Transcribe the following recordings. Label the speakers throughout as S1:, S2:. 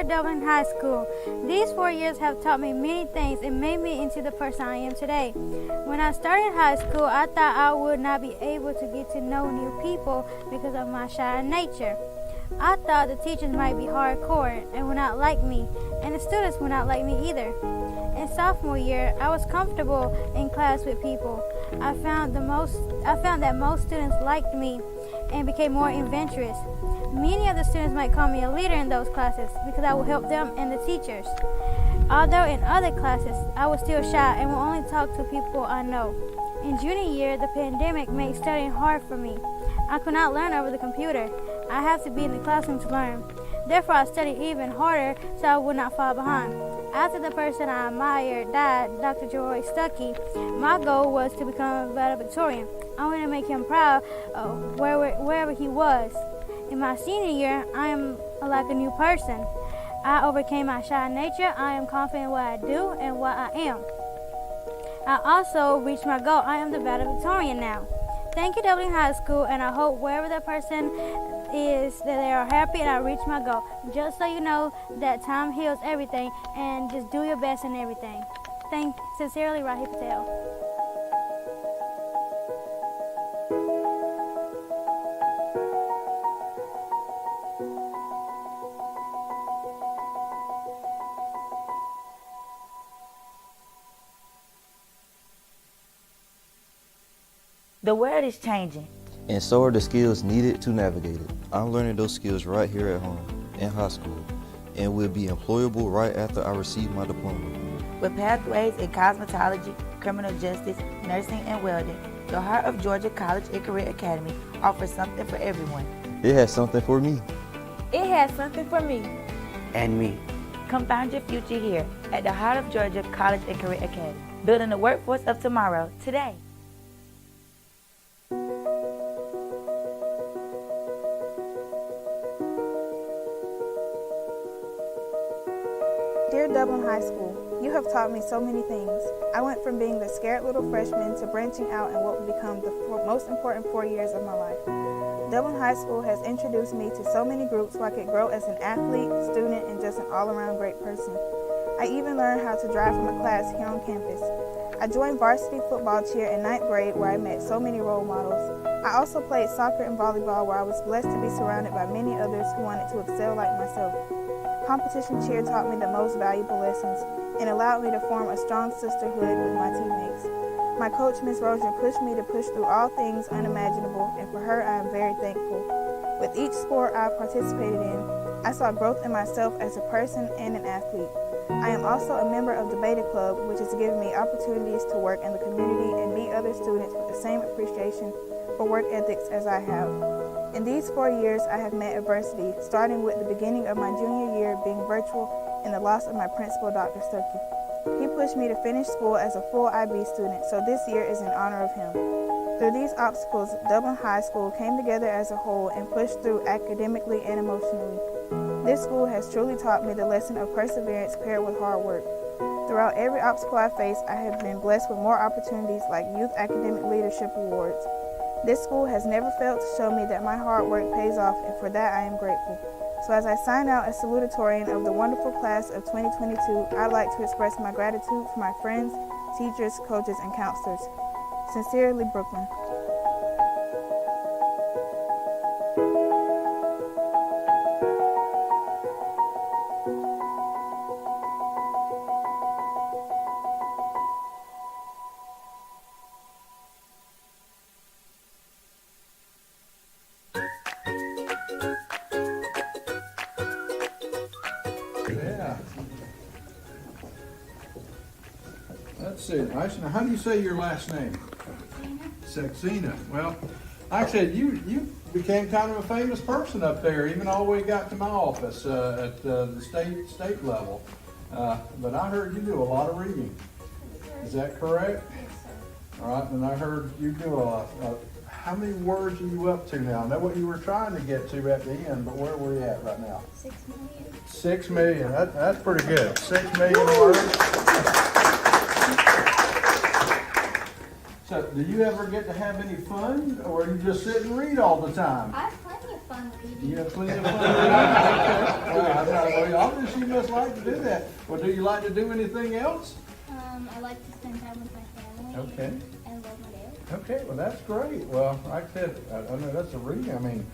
S1: at Dublin High School. These 4 years have taught me many things and made me into the person I am today. When I started high school, I thought I would not be able to get to know new people because of my shy nature. I thought the teachers might be hardcore and would not like me, and the students would not like me either. In sophomore year, I was comfortable in class with people. I found that most students liked me and became more adventurous. Many of the students might call me a leader in those classes because I would help them and the teachers. Although in other classes, I was still shy and would only talk to people I know. In junior year, the pandemic made studying hard for me. I could not learn over the computer. I have to be in the classroom to learn. Therefore, I studied even harder so I would not fall behind. After the person I admired died, Dr. Joy Stuckey, my goal was to become a valedictorian. I wanted to make him proud of wherever he was. In my senior year, I am like a new person. I overcame my shy nature. I am confident in what I do and what I am. I also reached my goal. I am the valedictorian now. Thank you, Dublin High School, and I hope wherever that person is that they are happy and I reach my goal. Just so you know that time heals everything, and just do your best in everything. Sincerely, Rahi Patel.
S2: The world is changing.
S3: And so are the skills needed to navigate it. I'm learning those skills right here at home, in high school, and will be employable right after I receive my diploma.
S2: With pathways in cosmetology, criminal justice, nursing, and welding, the Heart of Georgia College and Career Academy offers something for everyone.
S3: It has something for me.
S4: It has something for me.
S5: And me.
S2: Come find your future here at the Heart of Georgia College and Career Academy, building the workforce of tomorrow, today.
S6: Dear Dublin High School, you have taught me so many things. I went from being the scared little freshman to branching out in what will become the most important 4 years of my life. Dublin High School has introduced me to so many groups where I could grow as an athlete, student, and just an all-around great person. I even learned how to drive from a class here on campus. I joined varsity football cheer in 9th grade where I met so many role models. I also played soccer and volleyball where I was blessed to be surrounded by many others who wanted to excel like myself. Competition cheer taught me the most valuable lessons and allowed me to form a strong sisterhood with my teammates. My coach, Ms. Rozier, pushed me to push through all things unimaginable, and for her I am very thankful. With each sport I participated in, I saw growth in myself as a person and an athlete. I am also a member of the Beta Club, which has given me opportunities to work in the community and meet other students with the same appreciation for work ethics as I have. In these 4 years, I have met adversity, starting with the beginning of my junior year being virtual and the loss of my principal, Dr. Stuckey. He pushed me to finish school as a full IB student, so this year is in honor of him. Through these obstacles, Dublin High School came together as a whole and pushed through academically and emotionally. This school has truly taught me the lesson of perseverance paired with hard work. Throughout every obstacle I face, I have been blessed with more opportunities like Youth Academic Leadership Awards. This school has never failed to show me that my hard work pays off, and for that I am grateful. So as I sign out as salutatorian of the wonderful class of 2022, I'd like to express my gratitude for my friends, teachers, coaches, and counselors. Sincerely, Brooklyn.
S7: Yeah. Let's see. Now, how do you say your last name? Saxena. Well, like I said, you became kind of a famous person up there, even all the way got to my office at the state level. But I heard you do a lot of reading. Is that correct?
S4: Yes, sir.
S7: All right, and I heard you do how many words are you up to now? I know what you were trying to get to at the end, but where were you at right now?
S4: 6 million.
S7: 6 million. That's pretty good. 6 million words. So, do you ever get to have any fun, or you just sit and read all the time?
S4: I have plenty of fun fun reading.
S7: You have plenty of fun reading? Okay. Well, obviously you must like to do that. Well, do you like to do anything else?
S4: I like to spend time with my family.
S7: Okay.
S4: And love my dad.
S7: Okay, well, that's great. Well, like I said, I know that's a reading. I mean,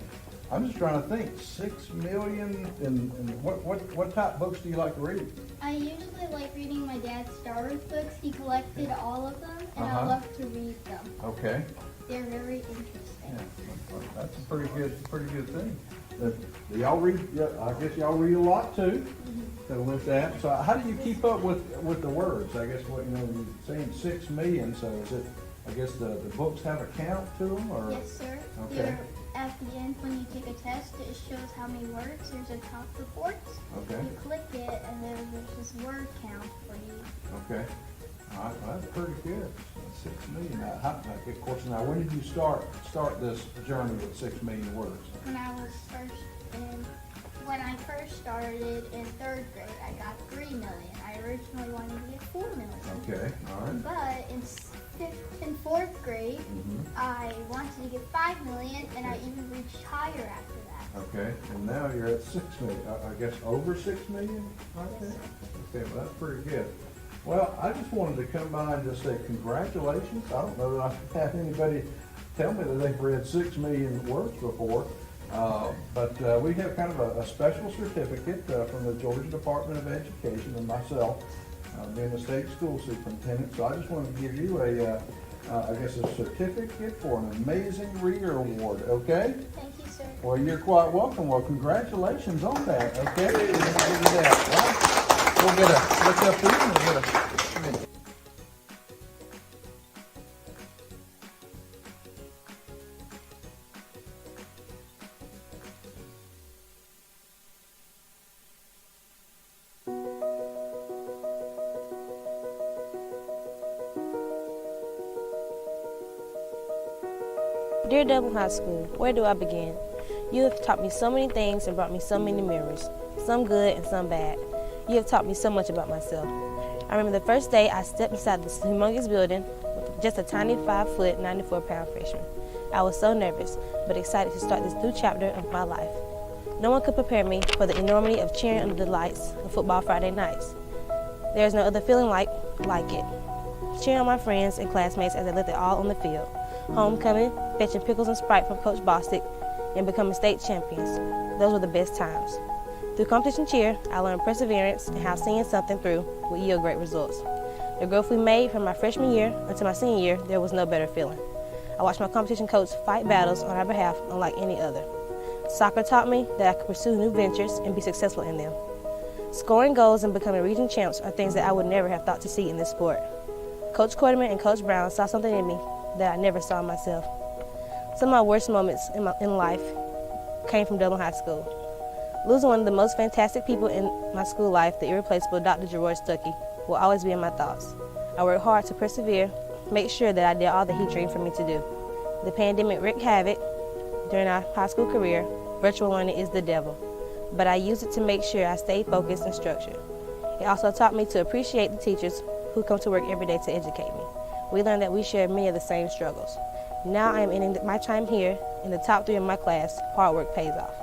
S7: I'm just trying to think, 6 million, and what type of books do you like to read?
S4: I usually like reading my dad's Star Wars books. He collected all of them, and I love to read them.
S7: Okay.
S4: They're very interesting.
S7: Yeah, that's a pretty good thing. Do y'all read? Yeah, I guess y'all read a lot too. So with that, so how do you keep up with the words? I guess what you're saying 6 million. So is it? I guess the books have a count to them, or?
S4: Yes, sir.
S7: Okay.
S4: They're, at the end, when you take a test, it shows how many words. There's a top report.
S7: Okay.
S4: You click it, and then there's this word count for you.
S7: Okay. All right, well, that's pretty good. 6 million. Now, of course, now when did you start this journey with 6 million words?
S4: When I first started in 3rd grade, I got 3 million. I originally wanted to get 4 million.
S7: Okay, all right.
S4: But in 4th grade, I wanted to get 5 million, and I even reached higher after that.
S7: Okay, and now you're at 6 million. I guess over 6 million? Okay.
S4: Yes, sir.
S7: Okay, well, that's pretty good. Well, I just wanted to come by and just say congratulations. I don't know that I've had anybody tell me that they've read 6 million words before. But we have kind of a special certificate from the Georgia Department of Education and myself, being the state school superintendent. So I just wanted to give you I guess a certificate for an amazing reader award, okay?
S4: Thank you, sir.
S7: Well, you're quite welcome. Well, congratulations on that, okay? We'll give you that, right? We'll get look up here and we'll get a
S5: Dear Dublin High School, where do I begin? You have taught me so many things and brought me so many memories, some good and some bad. You have taught me so much about myself. I remember the first day I stepped inside this humongous building with just a tiny 5-foot, 94-pound freshman. I was so nervous, but excited to start this new chapter of my life. No one could prepare me for the enormity of cheering under the lights of football Friday nights. There is no other feeling like it. Cheering on my friends and classmates as they left it all on the field. Homecoming, fetching pickles and Sprite from Coach Bostic, and becoming state champions. Those were the best times. Through competition cheer, I learned perseverance and how seeing something through would yield great results. The growth we made from my freshman year until my senior year, there was no better feeling. I watched my competition coach fight battles on our behalf unlike any other. Soccer taught me that I could pursue new ventures and be successful in them. Scoring goals and becoming region champs are things that I would never have thought to see in this sport. Coach Quarterman and Coach Brown saw something in me that I never saw in myself. Some of my worst moments in life came from Dublin High School. Losing one of the most fantastic people in my school life, the irreplaceable Dr. Gerard Stuckey, will always be in my thoughts. I worked hard to persevere, make sure that I did all that he dreamed for me to do. The pandemic wreaked havoc during our high school career. Virtual learning is the devil, but I used it to make sure I stayed focused and structured. It also taught me to appreciate the teachers who come to work every day to educate me. We learned that we share many of the same struggles. Now I am ending my time here in the top 3 of my class. Hard work pays off.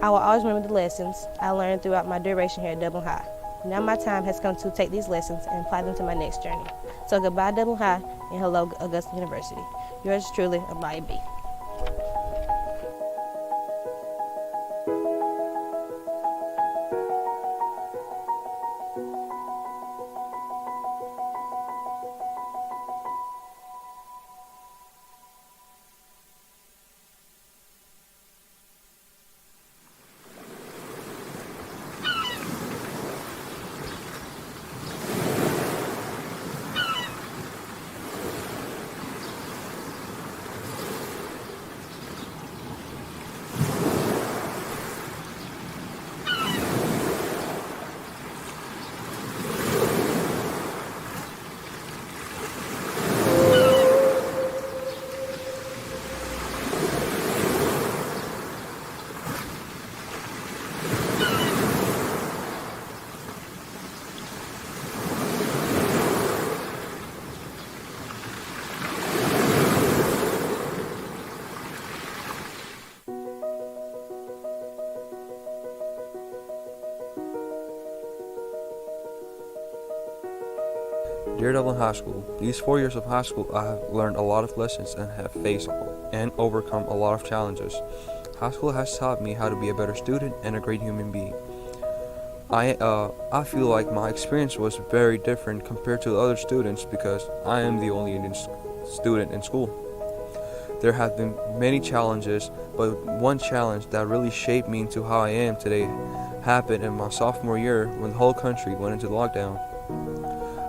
S5: I will always remember the lessons I learned throughout my duration here at Dublin High. Now my time has come to take these lessons and apply them to my next journey. So goodbye Dublin High and hello Augusta University. Yours truly, Amaya B.
S8: Dear Dublin High School, these 4 years of high school I have learned a lot of lessons and have faced and overcome a lot of challenges. High school has taught me how to be a better student and a great human being. I feel like my experience was very different compared to other students because I am the only Indian student in school. There have been many challenges, but one challenge that really shaped me into how I am today happened in my sophomore year when the whole country went into lockdown.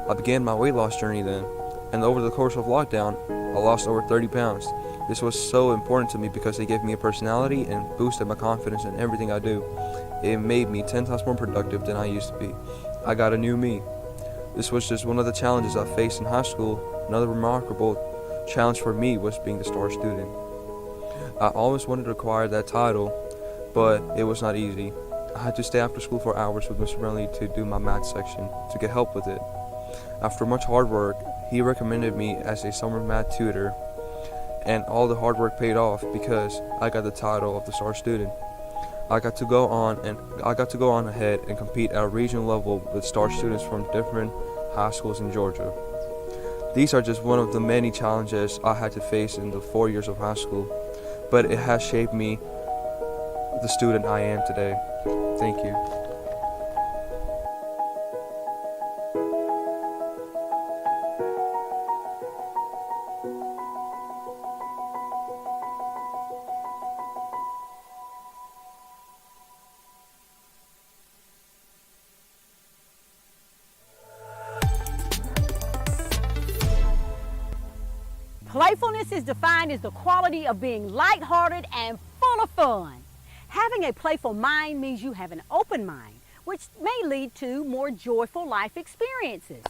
S8: I began my weight loss journey then, and over the course of lockdown, I lost over 30 pounds. This was so important to me because it gave me a personality and boosted my confidence in everything I do. It made me 10 times more productive than I used to be. I got a new me. This was just one of the challenges I faced in high school. Another remarkable challenge for me was being the star student. I always wanted to acquire that title, but it was not easy. I had to stay after school for hours with Mr. Brenly to do my math section to get help with it. After much hard work, he recommended me as a summer math tutor, and all the hard work paid off because I got the title of the star student. I got to go on ahead and compete at a regional level with star students from different high schools in Georgia. These are just one of the many challenges I had to face in the 4 years of high school, but it has shaped me the student I am today. Thank you.
S9: Playfulness is defined as the quality of being lighthearted and full of fun. Having a playful mind means you have an open mind, which may lead to more joyful life experiences.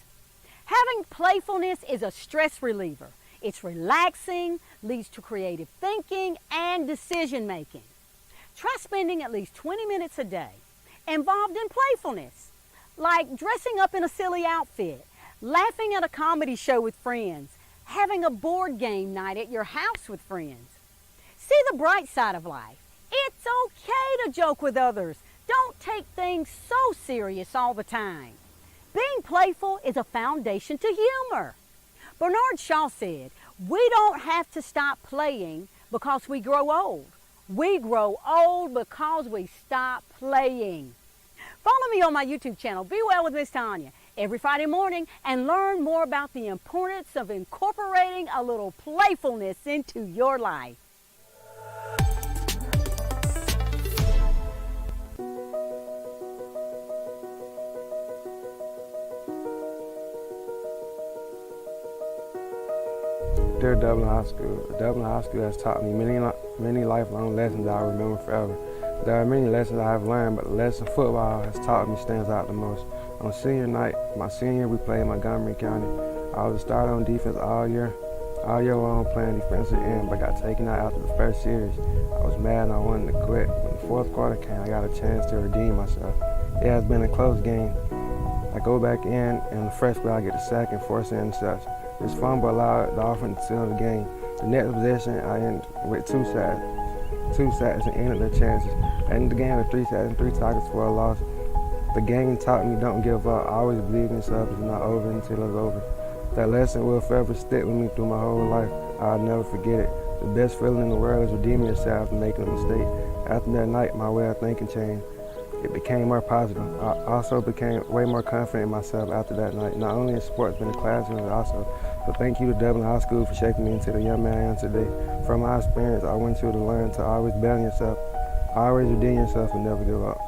S9: Having playfulness is a stress reliever. It's relaxing, leads to creative thinking and decision making. Try spending at least 20 minutes a day involved in playfulness, like dressing up in a silly outfit, laughing at a comedy show with friends, having a board game night at your house with friends. See the bright side of life. It's okay to joke with others. Don't take things so serious all the time. Being playful is a foundation to humor. Bernard Shaw said, "We don't have to stop playing because we grow old. We grow old because we stop playing." Follow me on my YouTube channel, Be Well with Miss Tanya, every Friday morning and learn more about the importance of incorporating a little playfulness into your life.
S10: Dear Dublin High School, Dublin High School has taught me many lifelong lessons that I remember forever. There are many lessons I have learned, but the lesson football has taught me stands out the most. On senior night, my senior year, we played in Montgomery County. I was a starter on defense all year long playing defensive end, but got taken out after the first series. I was mad and I wanted to quit. When the fourth quarter came, I got a chance to redeem myself. It has been a close game. I go back in, and the first play I get a sack and force an interception. This fumble allowed the offense to seal the game. The next possession, I ended with two sacks and ended their chances. I ended the game with 3 sacks and 3 tackles for a loss. The game taught me don't give up. Always believe in yourself. It's not over until it's over. That lesson will forever stick with me through my whole life. I'll never forget it. The best feeling in the world is redeeming yourself and making a mistake. After that night, my way of thinking changed. It became more positive. I also became way more confident in myself after that night, not only in sports, but in the classroom also. So thank you to Dublin High School for shaping me into the young man I am today. From my experience, I want you to learn to always bet on yourself, always redeem yourself, and never give up.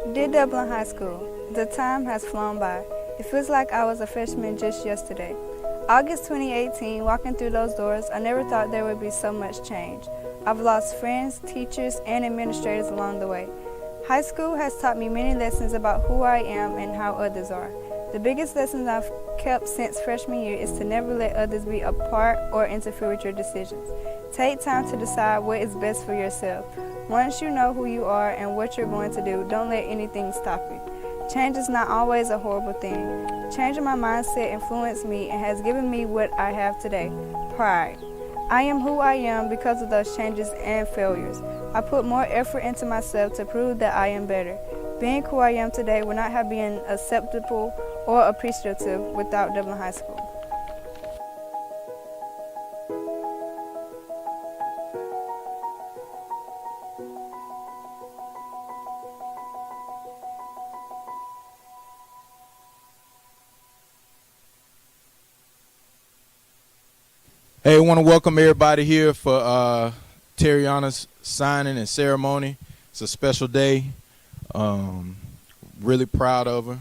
S6: Dear Dublin High School, the time has flown by. It feels like I was a freshman just yesterday. August 2018, walking through those doors, I never thought there would be so much change. I've lost friends, teachers, and administrators along the way. High school has taught me many lessons about who I am and how others are. The biggest lessons I've kept since freshman year is to never let others be a part or interfere with your decisions. Take time to decide what is best for yourself. Once you know who you are and what you're going to do, don't let anything stop you. Change is not always a horrible thing. Changing my mindset influenced me and has given me what I have today, pride. I am who I am because of those changes and failures. I put more effort into myself to prove that I am better. Being who I am today would not have been acceptable or appreciative without Dublin High School.
S11: Hey, I want to welcome everybody here for Terriana's signing and ceremony. It's a special day. Really proud of her.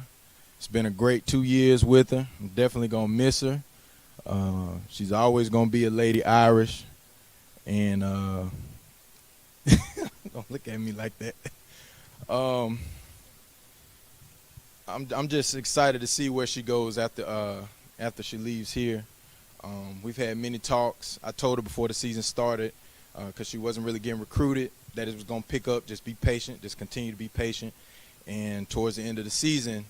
S11: It's been a great 2 years with her. I'm definitely going to miss her. She's always going to be a Lady Irish. And don't look at me like that. I'm just excited to see where she goes after she leaves here. We've had many talks. I told her before the season started, because she wasn't really getting recruited, that it was going to pick up. Just be patient. Just continue to be patient. And towards the end of the season,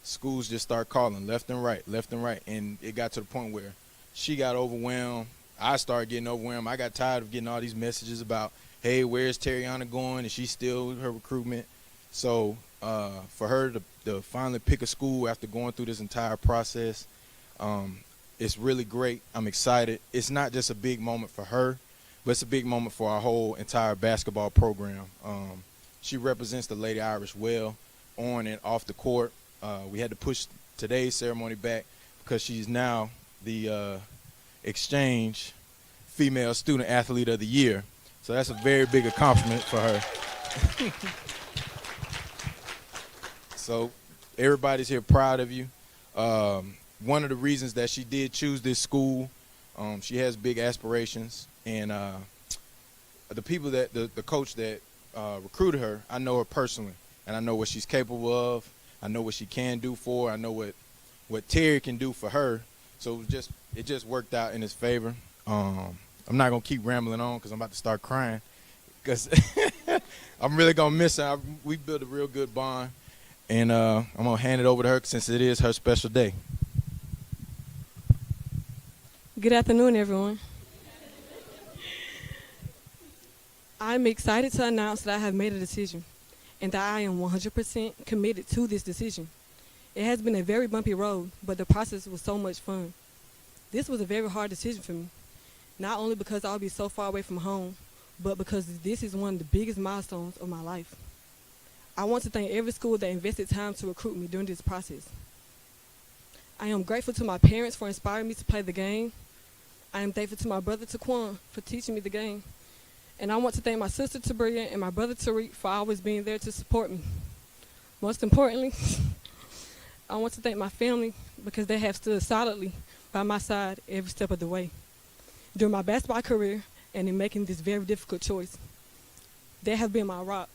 S11: schools just start calling left and right. And it got to the point where she got overwhelmed. I started getting overwhelmed. I got tired of getting all these messages about, hey, where's Terriana going? Is she still with her recruitment? So for her to finally pick a school after going through this entire process, it's really great. I'm excited. It's not just a big moment for her, but it's a big moment for our whole entire basketball program. She represents the Lady Irish well on and off the court. We had to push today's ceremony back because she's now the Exchange Female Student Athlete of the Year. So that's a very big accomplishment for her. So everybody's here proud of you. One of the reasons that she did choose this school, she has big aspirations, and the people that the coach that recruited her, I know her personally, and I know what she's capable of. I know what she can do for her. I know what Terry can do for her. So it just worked out in his favor. I'm not gonna keep rambling on because I'm about to start crying, because I'm really gonna miss her. We built a real good bond, and I'm gonna hand it over to her since it is her special day.
S12: Good afternoon, everyone. I'm excited to announce that I have made a decision and that I am 100% committed to this decision. It has been a very bumpy road, but the process was so much fun. This was a very hard decision for me, not only because I'll be so far away from home, but because this is one of the biggest milestones of my life. I want to thank every school that invested time to recruit me during this process. I am grateful to my parents for inspiring me to play the game. I am thankful to my brother Taquan for teaching me the game. And I want to thank my sister Tabria and my brother Tariq for always being there to support me. Most importantly, I want to thank my family because they have stood solidly by my side every step of the way during my basketball career and in making this very difficult choice. They have been my rock.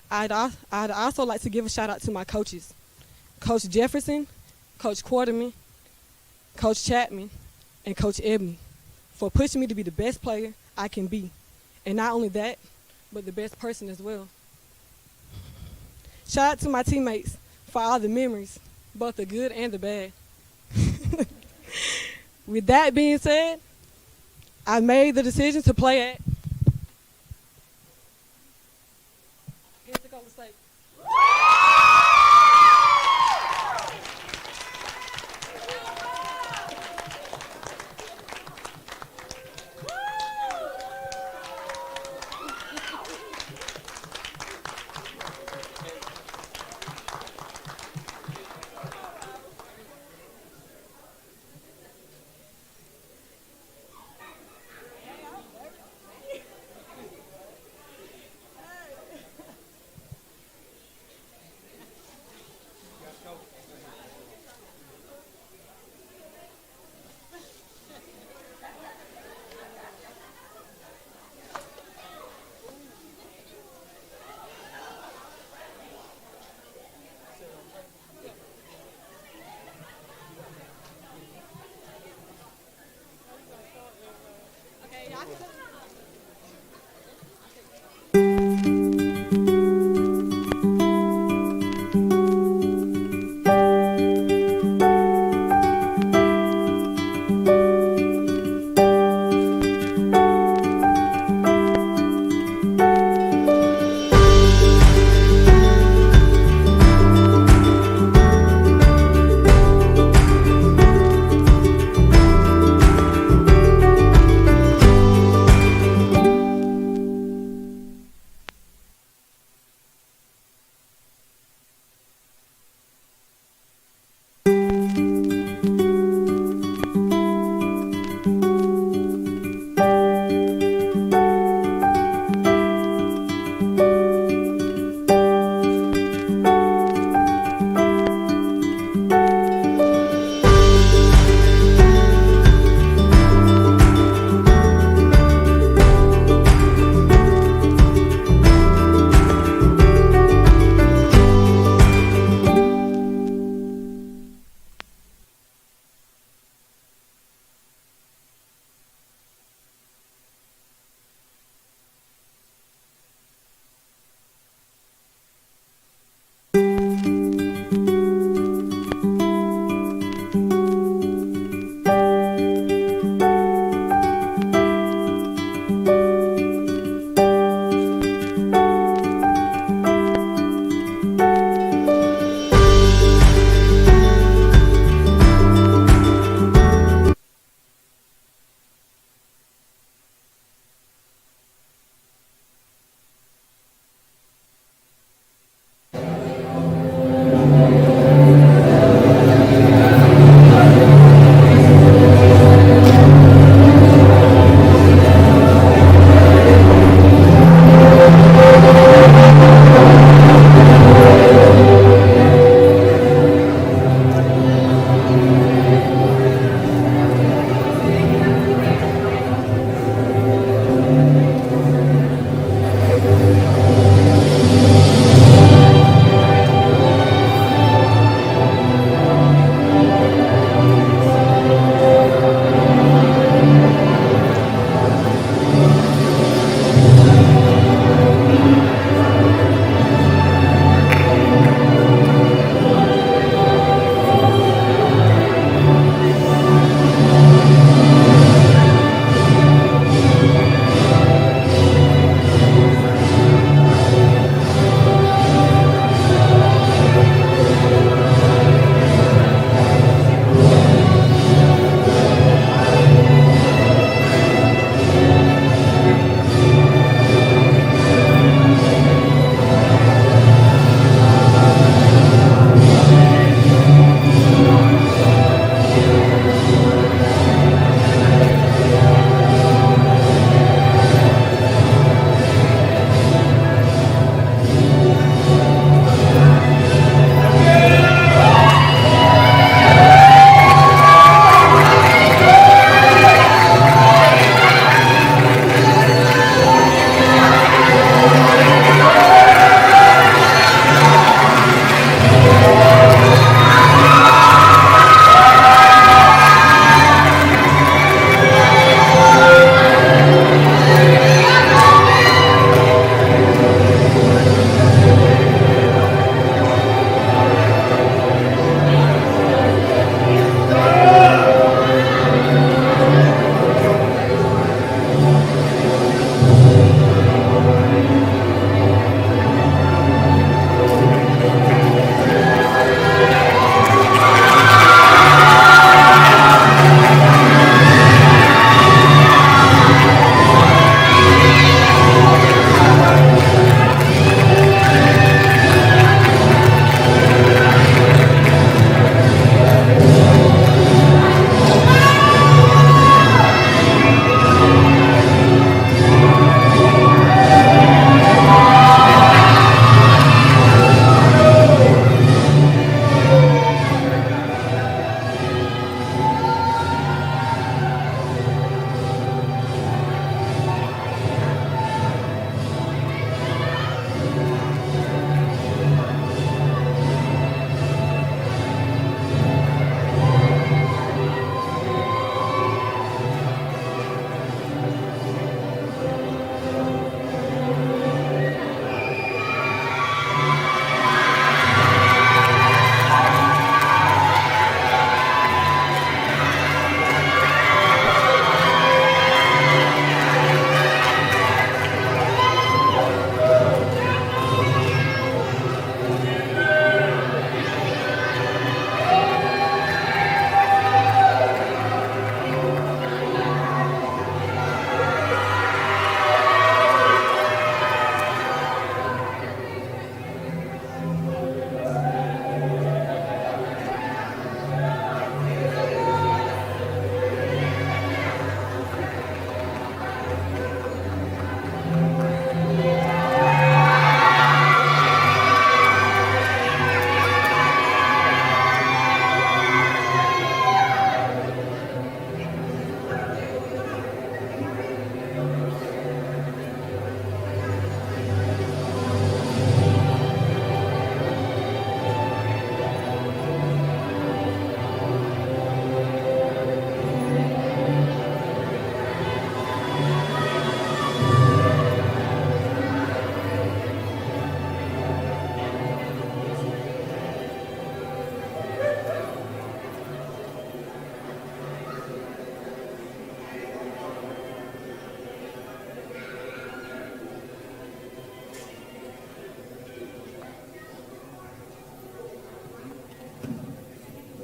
S12: I'd also like to give a shout out to my coaches, Coach Jefferson, Coach Quarterman, Coach Chapman, and Coach Ebony, for pushing me to be the best player I can be. And not only that, but the best person as well. Shout out to my teammates for all the memories, both the good and the bad. With that being said, I made the decision to play at Pensacola State.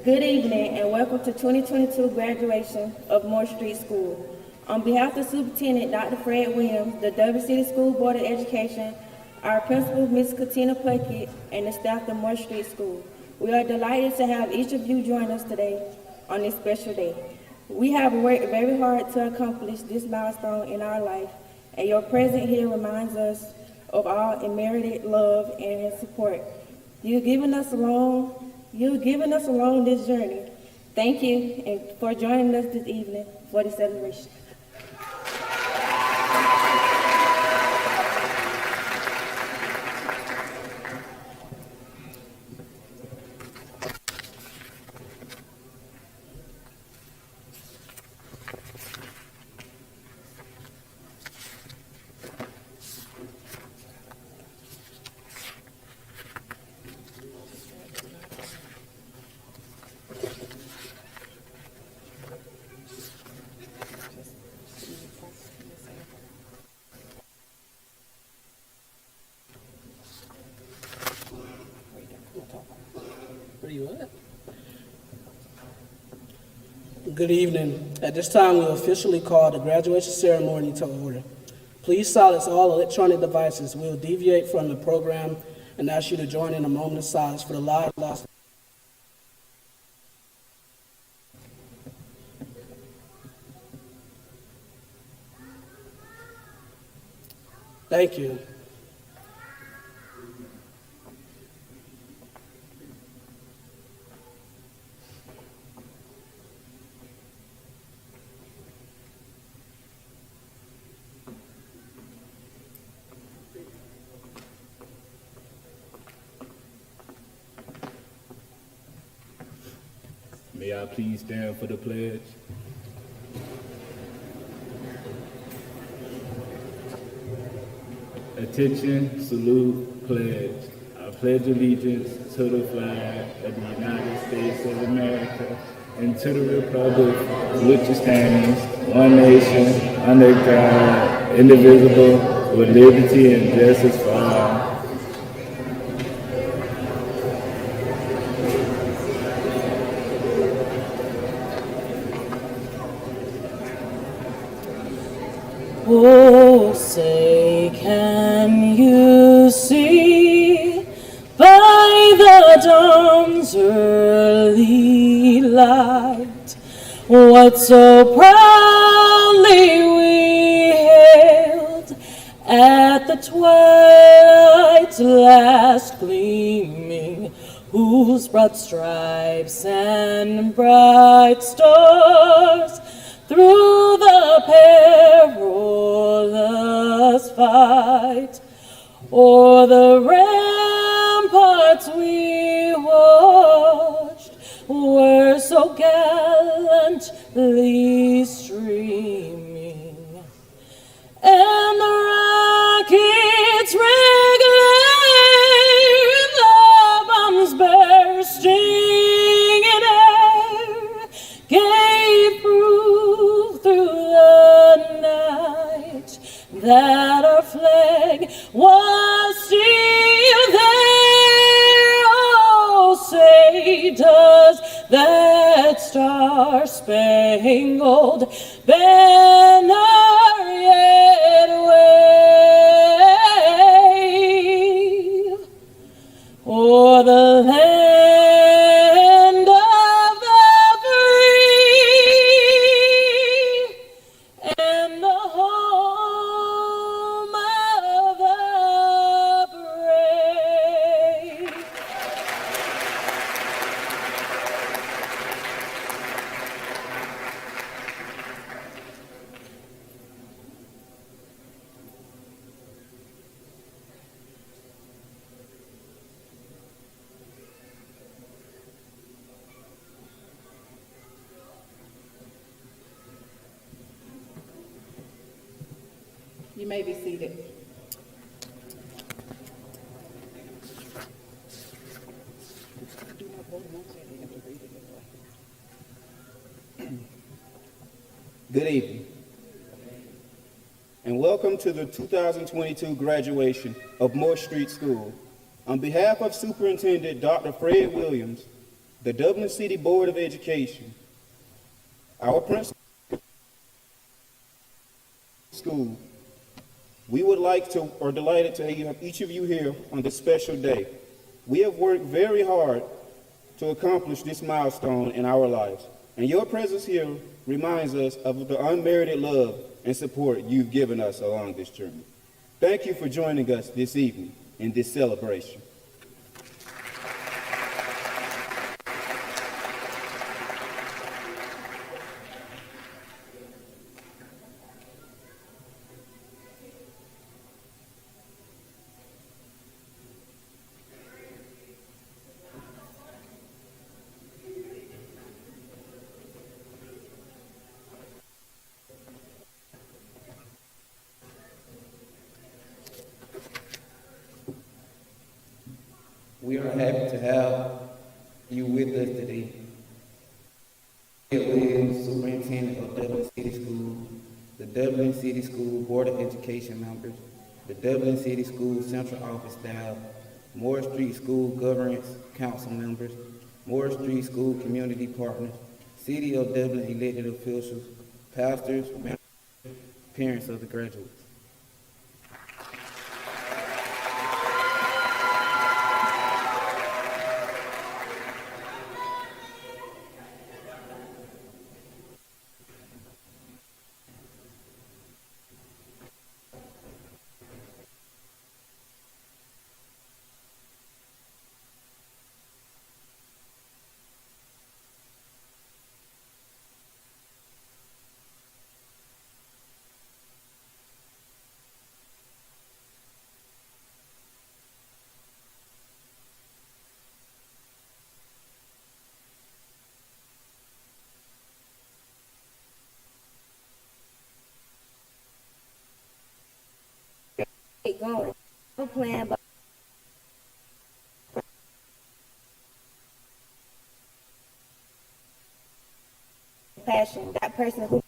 S13: Good evening and welcome to 2022 graduation of Moore Street School. On behalf of the Superintendent, Dr. Fred Williams, the Dublin City School Board of Education, our principal, Ms. Katina Puckett, and the staff of Moore Street School, we are delighted to have each of you join us today on this special day. We have worked very hard to accomplish this milestone in our life, and your presence here reminds us of our unmerited love and support. You've given us along this journey. Thank you and for joining us this evening for the celebration.
S14: Good evening. At this time, we officially call the graduation ceremony to order. Please silence all electronic devices. We will deviate from the program and ask you to join in a moment of silence for the lives lost. Thank you.
S15: May I please stand for the pledge? Attention, salute, pledge. I pledge allegiance to the flag of the United States of America and to the republic for which it stands, one nation, under God, indivisible, with liberty and justice for all.
S16: Oh, say, can you see by the dawn's early light what so proudly we hailed at the twilight's last gleaming, whose broad stripes and bright stars through the perilous fight, o'er the ramparts we watched, were so gallantly streaming, and the rockets' red glare, the bombs bursting in air, gave proof through the night that our flag was still there. Oh, say, does that star-spangled banner yet wave o'er the land of the free and the home of the brave?
S17: You may be seated.
S18: Good evening, and welcome to the 2022 graduation of Moore Street School. On behalf of Superintendent Dr. Fred Williams, the Dublin City Board of Education, our principal school, we would like to, or delighted to have each of you here on this special day. We have worked very hard to accomplish this milestone in our lives, and your presence here reminds us of the unmerited love and support you've given us along this journey. Thank you for joining us this evening in this celebration.
S19: We are happy to have you with us today. Williams, Superintendent of Dublin City Schools, the Dublin City School Board of Education members, the Dublin City School Central Office staff, Moore Street School Governance Council members, Moore Street School community partners, City of Dublin elected officials, pastors, members, parents of the graduates.
S13: Get going. No plan, but passion. That person who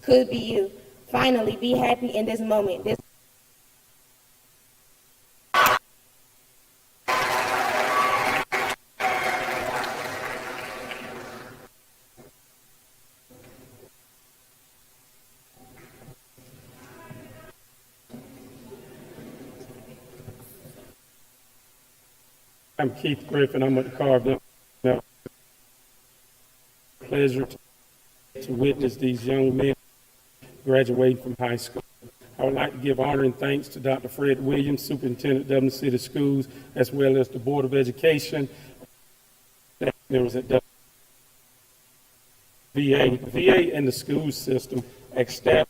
S13: could be you. Finally, be happy in this moment. This
S20: I'm Keith Griffin. I'm with the Carved Up. Pleasure to witness these young men graduate from high school. I would like to give honor and thanks to Dr. Fred Williams, Superintendent of Dublin City Schools, as well as the Board of Education, members at VA. The VA and the school system established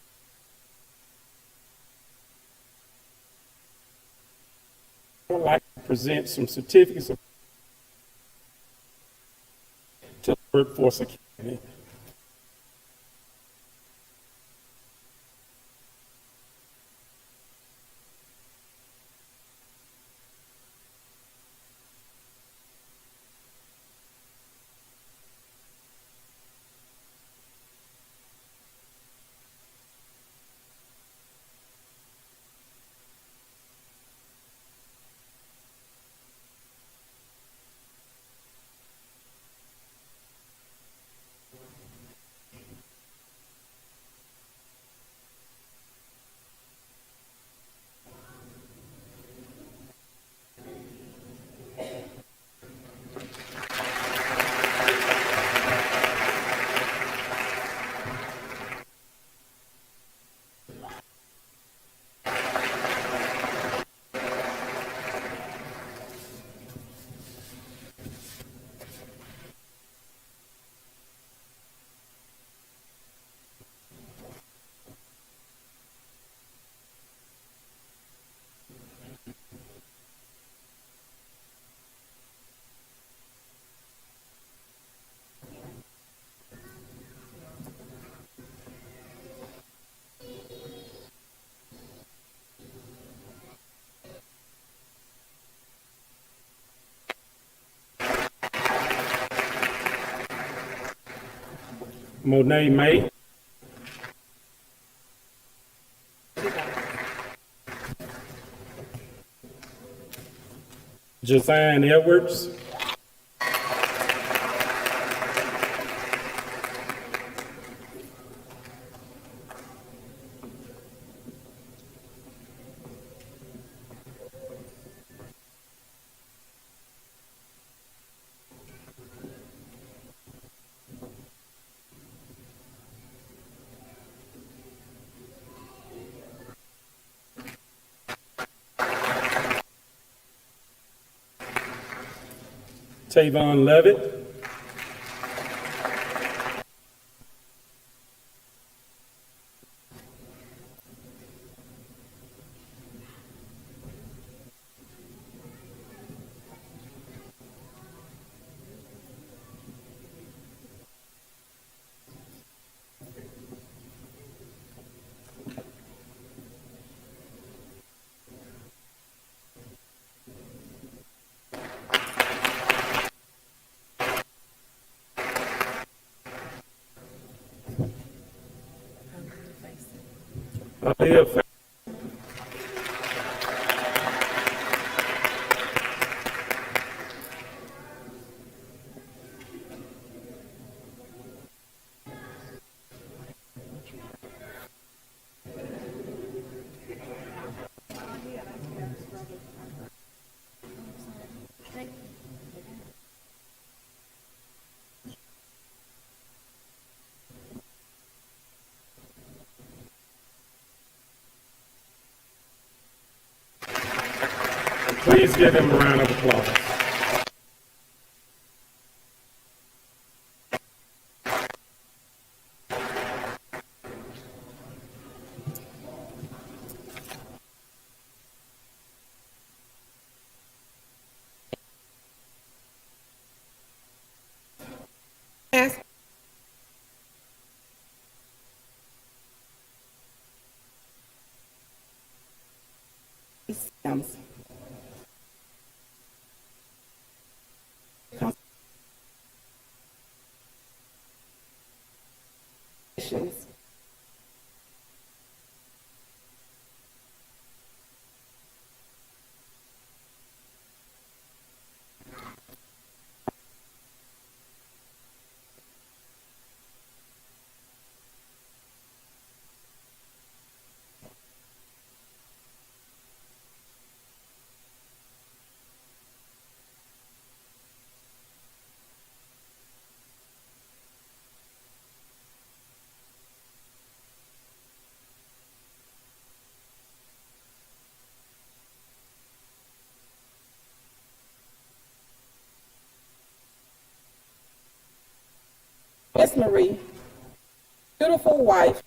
S20: I would like to present some certificates to the Workforce Academy. Monet May. Josiane Edwards. Tavon Levitt. Aaliyah. Please give him a round of applause.
S21: Sims. Miss Marie, beautiful wife.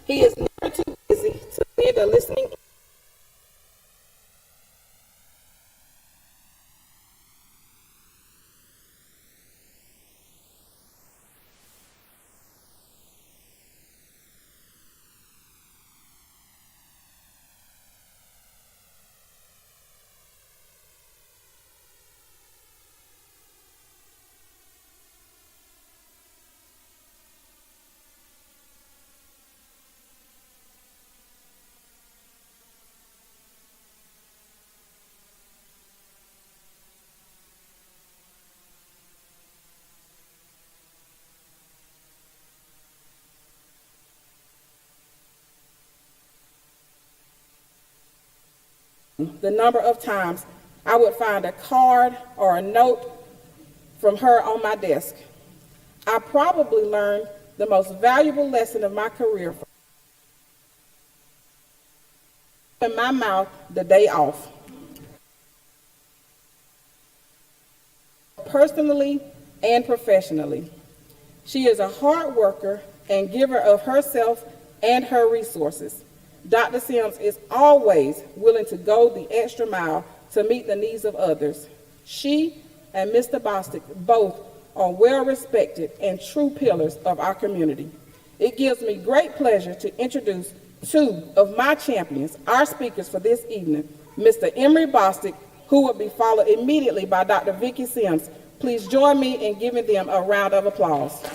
S21: He is never too busy to lend a listening. The number of times I would find a card or a note from her on my desk. I probably learned the most valuable lesson of my career from in my mouth the day off. Personally and professionally. She is a hard worker and giver of herself and her resources. Dr. Sims is always willing to go the extra mile to meet the needs of others. She and Mr. Bostic both are well respected and true pillars of our community. It gives me great pleasure to introduce two of my champions, our speakers for this evening, Mr. Emery Bostic, who will be followed immediately by Dr. Vicki Sims. Please join me in giving them a round of applause.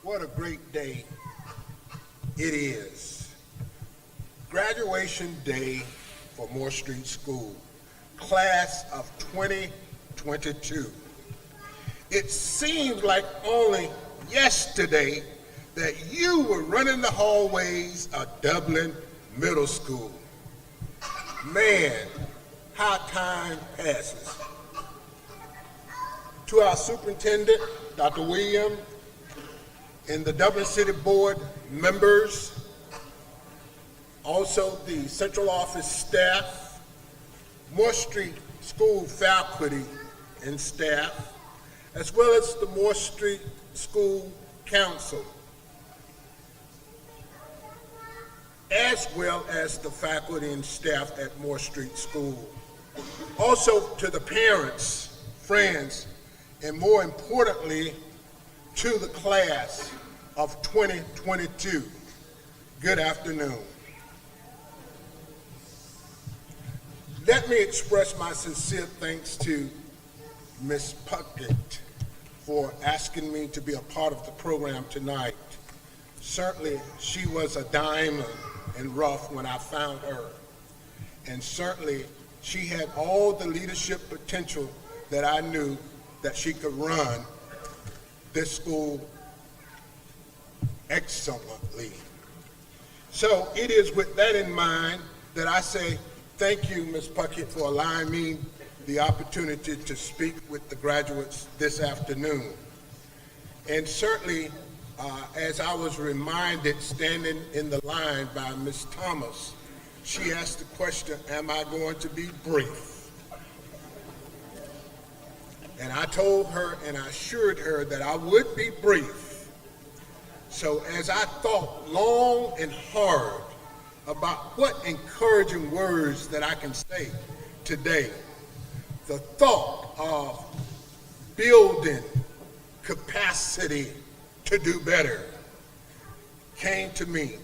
S1: What a great day it is. Graduation day for Moore Street School, class of 2022. It seems like only yesterday that you were running the hallways of Dublin Middle School. Man, how time passes. To our superintendent, Dr. William, and the Dublin City Board members, also the central office staff, Moore Street School faculty and staff, as well as the Moore Street School Council, as well as the faculty and staff at Moore Street School. Also to the parents, friends, and more importantly, to the class of 2022. Good afternoon. Let me express my sincere thanks to Ms. Puckett for asking me to be a part of the program tonight. Certainly, she was a diamond in rough when I found her. And certainly, she had all the leadership potential that I knew that she could run this school excellently. So it is with that in mind that I say thank you, Ms. Puckett, for allowing me the opportunity to speak with the graduates this afternoon. And certainly, as I was reminded standing in the line by Ms. Thomas, she asked the question, am I going to be brief? And I told her and I assured her that I would be brief. So as I thought long and hard about what encouraging words that I can say today, the thought of building capacity to do better came to me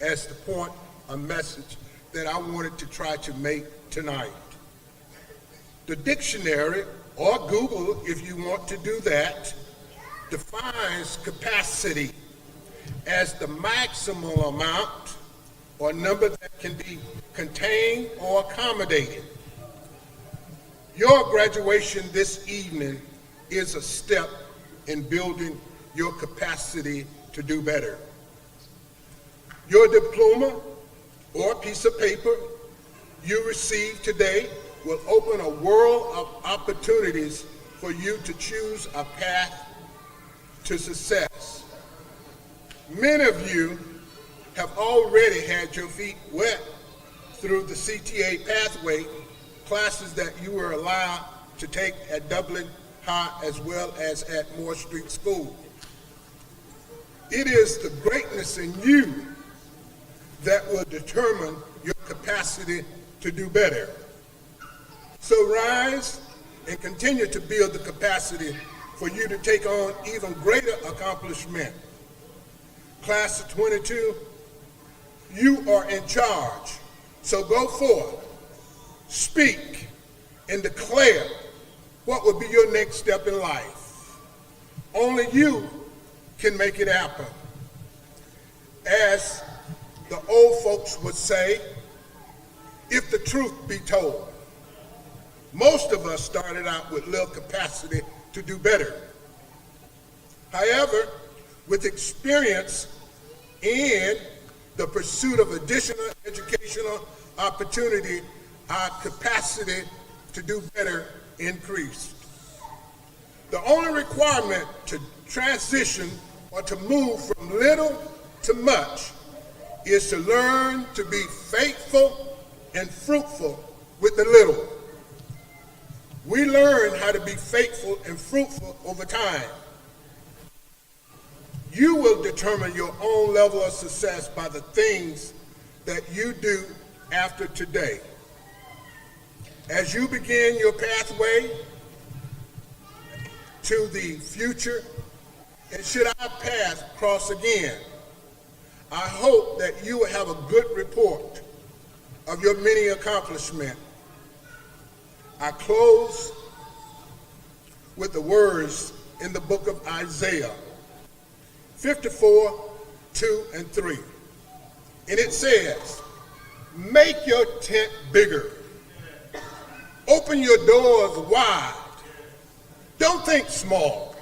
S1: as the point, a message that I wanted to try to make tonight. The dictionary, or Google if you want to do that, defines capacity as the maximal amount or number that can be contained or accommodated. Your graduation this evening is a step in building your capacity to do better. Your diploma or piece of paper you receive today will open a world of opportunities for you to choose a path to success. Many of you have already had your feet wet through the CTA pathway, classes that you were allowed to take at Dublin High as well as at Moore Street School. It is the greatness in you that will determine your capacity to do better. So rise and continue to build the capacity for you to take on even greater accomplishment. Class of 22, you are in charge. So go forth, speak, and declare what will be your next step in life. Only you can make it happen. As the old folks would say, if the truth be told, most of us started out with little capacity to do better. However, with experience and the pursuit of additional educational opportunity, our capacity to do better increased. The only requirement to transition or to move from little to much is to learn to be faithful and fruitful with the little. We learn how to be faithful and fruitful over time. You will determine your own level of success by the things that you do after today. As you begin your pathway to the future, and should our path cross again, I hope that you will have a good report of your many accomplishments. I close with the words in the book of Isaiah. 54, 2, and 3. And it says, make your tent bigger. Open your doors wide. Don't think small.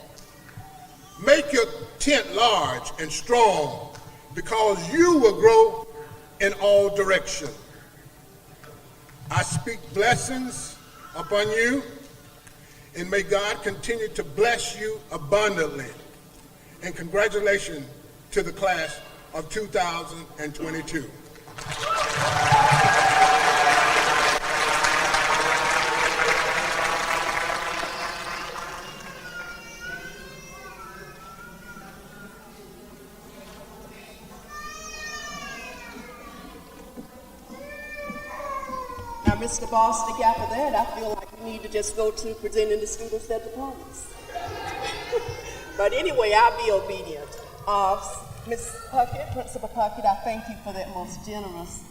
S1: Make your tent large and strong, because you will grow in all directions. I speak blessings upon you, and may God continue to bless you abundantly. And congratulations to the class of 2022.
S3: Now, Mr. Bostic, after that, I feel like we need to just go to presenting the students their diplomas. But anyway, I'll be obedient. Ms. Puckett, Principal Puckett, I thank you for that most generous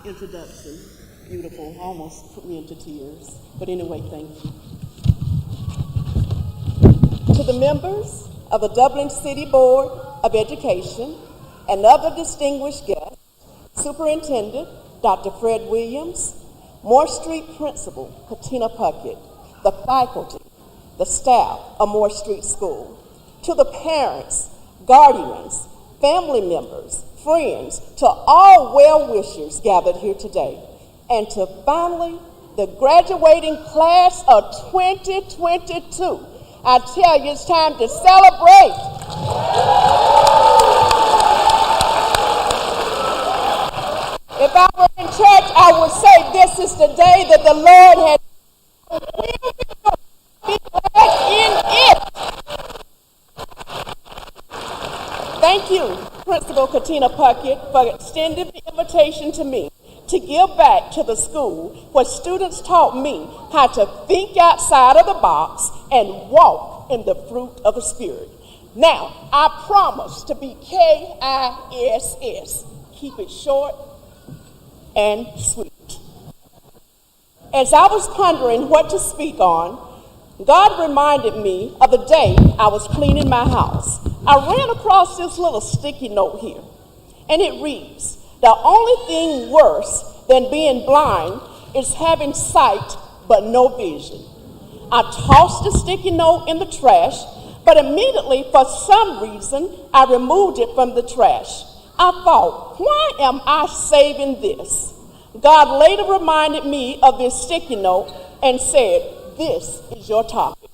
S3: introduction. Beautiful, almost put me into tears. But anyway, thank you. To the members of the Dublin City Board of Education and other distinguished guests, Superintendent Dr. Fred Williams, Moore Street Principal Katina Puckett, the faculty, the staff of Moore Street School, to the parents, guardians, family members, friends, to all well-wishers gathered here today, and to finally the graduating class of 2022. I tell you, it's time to celebrate. If I were in church, I would say this is the day that the Lord has. Be glad in it. Thank you, Principal Katina Puckett, for extending the invitation to me to give back to the school where students taught me how to think outside of the box and walk in the fruit of the Spirit. Now, I promise to be KISS. Keep it short and sweet. As I was pondering what to speak on, God reminded me of the day I was cleaning my house. I ran across this little sticky note here, and it reads, "The only thing worse than being blind is having sight but no vision." I tossed the sticky note in the trash, but immediately, for some reason, I removed it from the trash. I thought, why am I saving this? God later reminded me of this sticky note and said, this is your topic.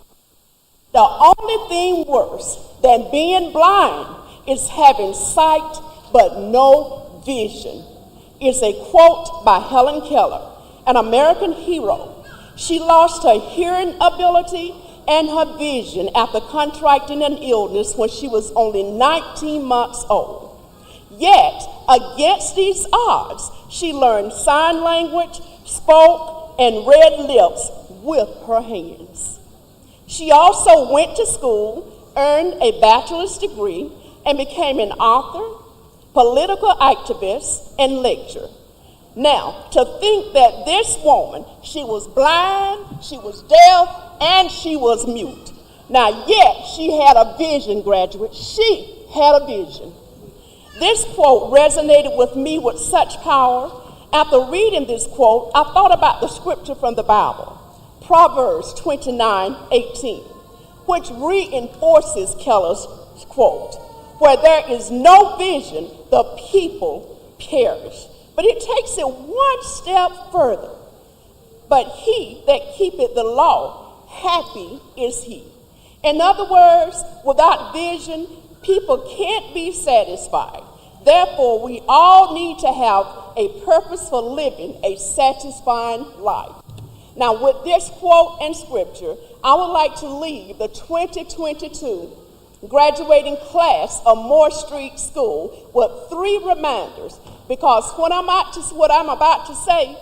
S3: The only thing worse than being blind is having sight but no vision. Is a quote by Helen Keller, an American hero. She lost her hearing ability and her vision after contracting an illness when she was only 19 months old. Yet, against these odds, she learned sign language, spoke, and read lips with her hands. She also went to school, earned a bachelor's degree, and became an author, political activist, and lecturer. Now, to think that this woman, she was blind, she was deaf, and she was mute. Now, yet she had a vision, graduate. She had a vision. This quote resonated with me with such power. After reading this quote, I thought about the scripture from the Bible, Proverbs 29:18, which reinforces Keller's quote, "Where there is no vision, the people perish." But it takes it one step further. "But he that keepeth the law, happy is he." In other words, without vision, people can't be satisfied. Therefore, we all need to have a purpose for living a satisfying life. Now, with this quote and scripture, I would like to leave the 2022 graduating class of Moore Street School with 3 reminders, because what I'm about to say,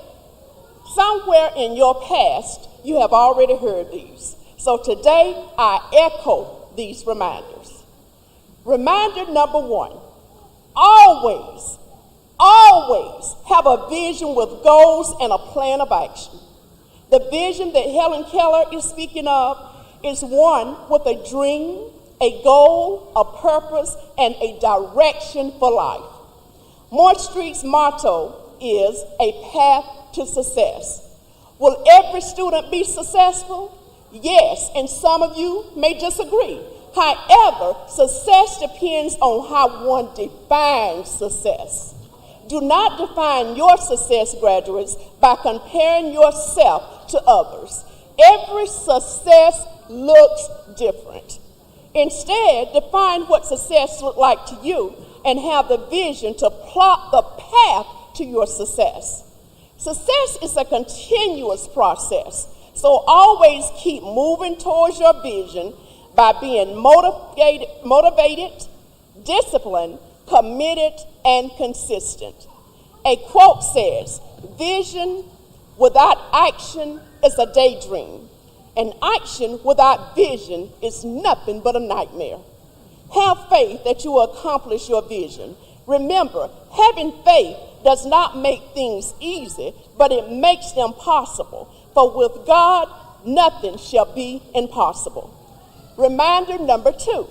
S3: somewhere in your past, you have already heard these. So today, I echo these reminders. Reminder number 1, always have a vision with goals and a plan of action. The vision that Helen Keller is speaking of is one with a dream, a goal, a purpose, and a direction for life. Moore Street's motto is a path to success. Will every student be successful? Yes, and some of you may disagree. However, success depends on how one defines success. Do not define your success, graduates, by comparing yourself to others. Every success looks different. Instead, define what success looks like to you and have the vision to plot the path to your success. Success is a continuous process, so always keep moving towards your vision by being motivated, disciplined, committed, and consistent. A quote says, "Vision without action is a daydream, and action without vision is nothing but a nightmare." Have faith that you will accomplish your vision. Remember, having faith does not make things easy, but it makes them possible. For with God, nothing shall be impossible. Reminder number 2,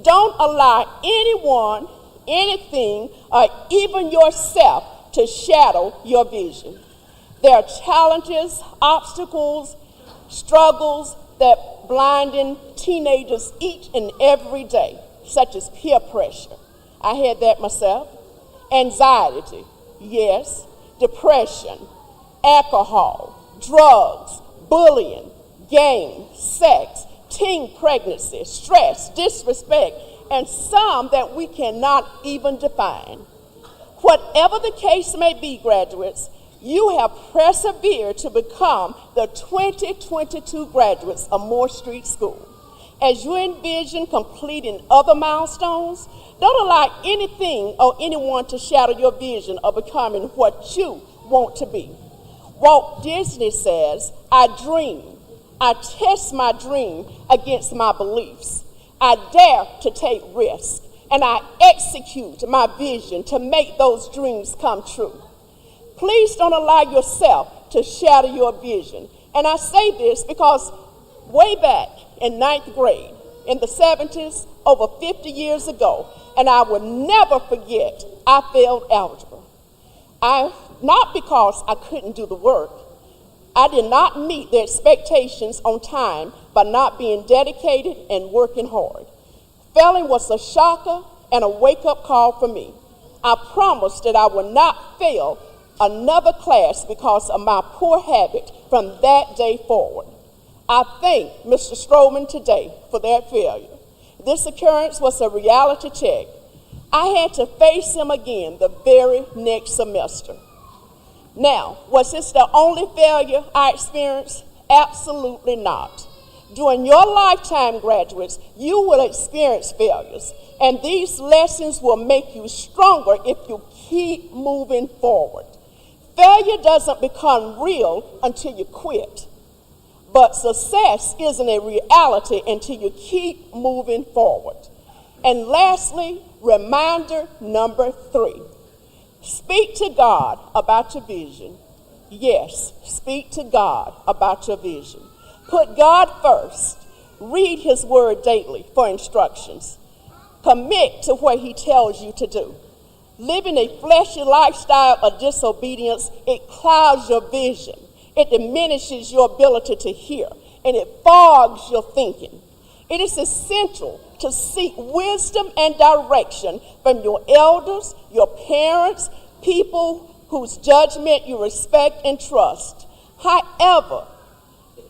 S3: don't allow anyone, anything, or even yourself to shadow your vision. There are challenges, obstacles, struggles that blinding teenagers each and every day, such as peer pressure. I had that myself. Anxiety, yes, depression, alcohol, drugs, bullying, gang, sex, teen pregnancy, stress, disrespect, and some that we cannot even define. Whatever the case may be, graduates, you have persevered to become the 2022 graduates of Moore Street School. As you envision completing other milestones, don't allow anything or anyone to shadow your vision of becoming what you want to be. Walt Disney says, "I dream. I test my dream against my beliefs. I dare to take risks, and I execute my vision to make those dreams come true." Please don't allow yourself to shadow your vision. And I say this because way back in 9th grade, in the 70s, over 50 years ago, and I will never forget, I failed algebra. Not because I couldn't do the work. I did not meet the expectations on time by not being dedicated and working hard. Failing was a shocker and a wake-up call for me. I promised that I would not fail another class because of my poor habit from that day forward. I thank Mr. Stroman today for that failure. This occurrence was a reality check. I had to face him again the very next semester. Now, was this the only failure I experienced? Absolutely not. During your lifetime, graduates, you will experience failures, and these lessons will make you stronger if you keep moving forward. Failure doesn't become real until you quit, but success isn't a reality until you keep moving forward. And lastly, reminder number 3. Speak to God about your vision. Yes, speak to God about your vision. Put God first. Read His Word daily for instructions. Commit to what He tells you to do. Living a fleshy lifestyle of disobedience, it clouds your vision. It diminishes your ability to hear, and it fogs your thinking. It is essential to seek wisdom and direction from your elders, your parents, people whose judgment you respect and trust. However,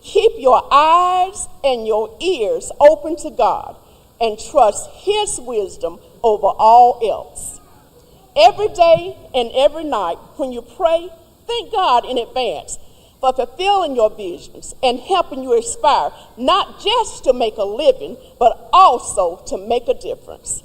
S3: keep your eyes and your ears open to God and trust His wisdom over all else. Every day and every night when you pray, thank God in advance for fulfilling your visions and helping you aspire not just to make a living, but also to make a difference.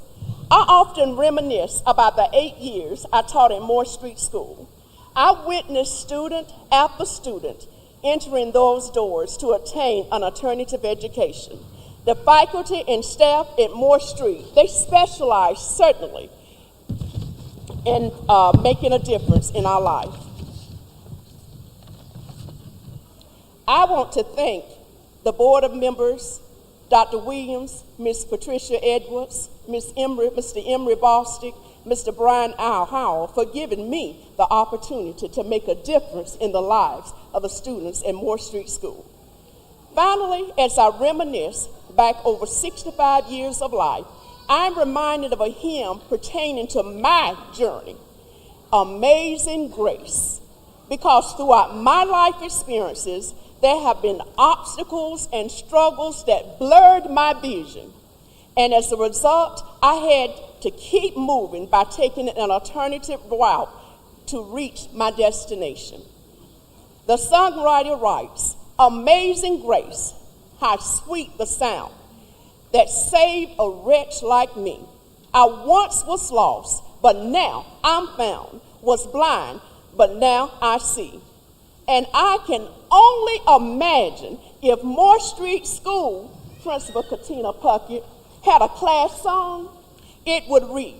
S3: I often reminisce about the 8 years I taught in Moore Street School. I witnessed student after student entering those doors to attain an alternative education. The faculty and staff at Moore Street, they specialize certainly in making a difference in our life. I want to thank the board of members, Dr. Williams, Ms. Patricia Edwards, Mr. Emery Bostic, Mr. Brian Howell for giving me the opportunity to make a difference in the lives of the students at Moore Street School. Finally, as I reminisce back over 65 years of life, I'm reminded of a hymn pertaining to my journey, Amazing Grace, because throughout my life experiences, there have been obstacles and struggles that blurred my vision. And as a result, I had to keep moving by taking an alternative route to reach my destination. The songwriter writes, Amazing Grace, how sweet the sound that saved a wretch like me. I once was lost, but now I'm found, was blind, but now I see. And I can only imagine if Moore Street School Principal Katina Puckett had a class song, it would read,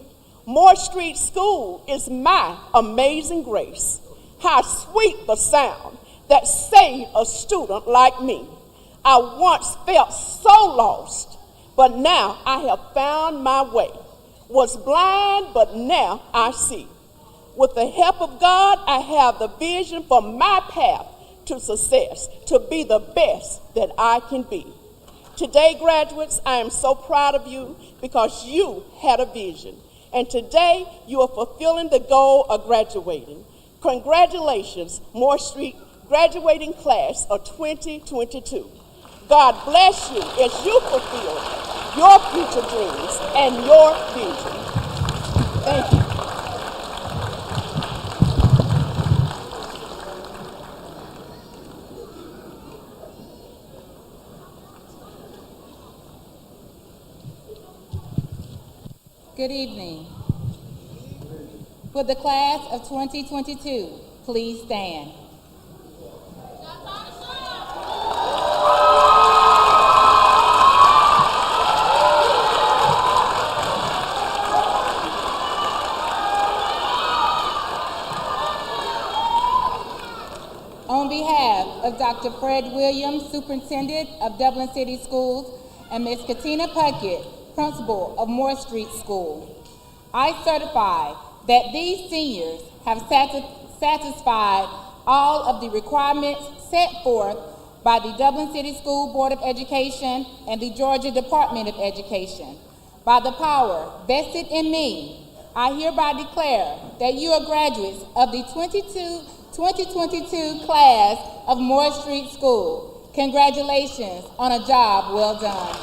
S3: Moore Street School is my amazing grace. How sweet the sound that saved a student like me. I once felt so lost, but now I have found my way. Was blind, but now I see. With the help of God, I have the vision for my path to success, to be the best that I can be. Today, graduates, I am so proud of you because you had a vision. And today, you are fulfilling the goal of graduating. Congratulations, Moore Street graduating class of 2022. God bless you as you fulfill your future dreams and your vision. Thank you.
S2: Good evening. For the class of 2022, please stand. On behalf of Dr. Fred Williams, Superintendent of Dublin City Schools, and Ms. Katina Puckett, Principal of Moore Street School, I certify that these seniors have satisfied all of the requirements set forth by the Dublin City School Board of Education and the Georgia Department of Education. By the power vested in me, I hereby declare that you are graduates of the 2022 class of Moore Street School. Congratulations on a job well done.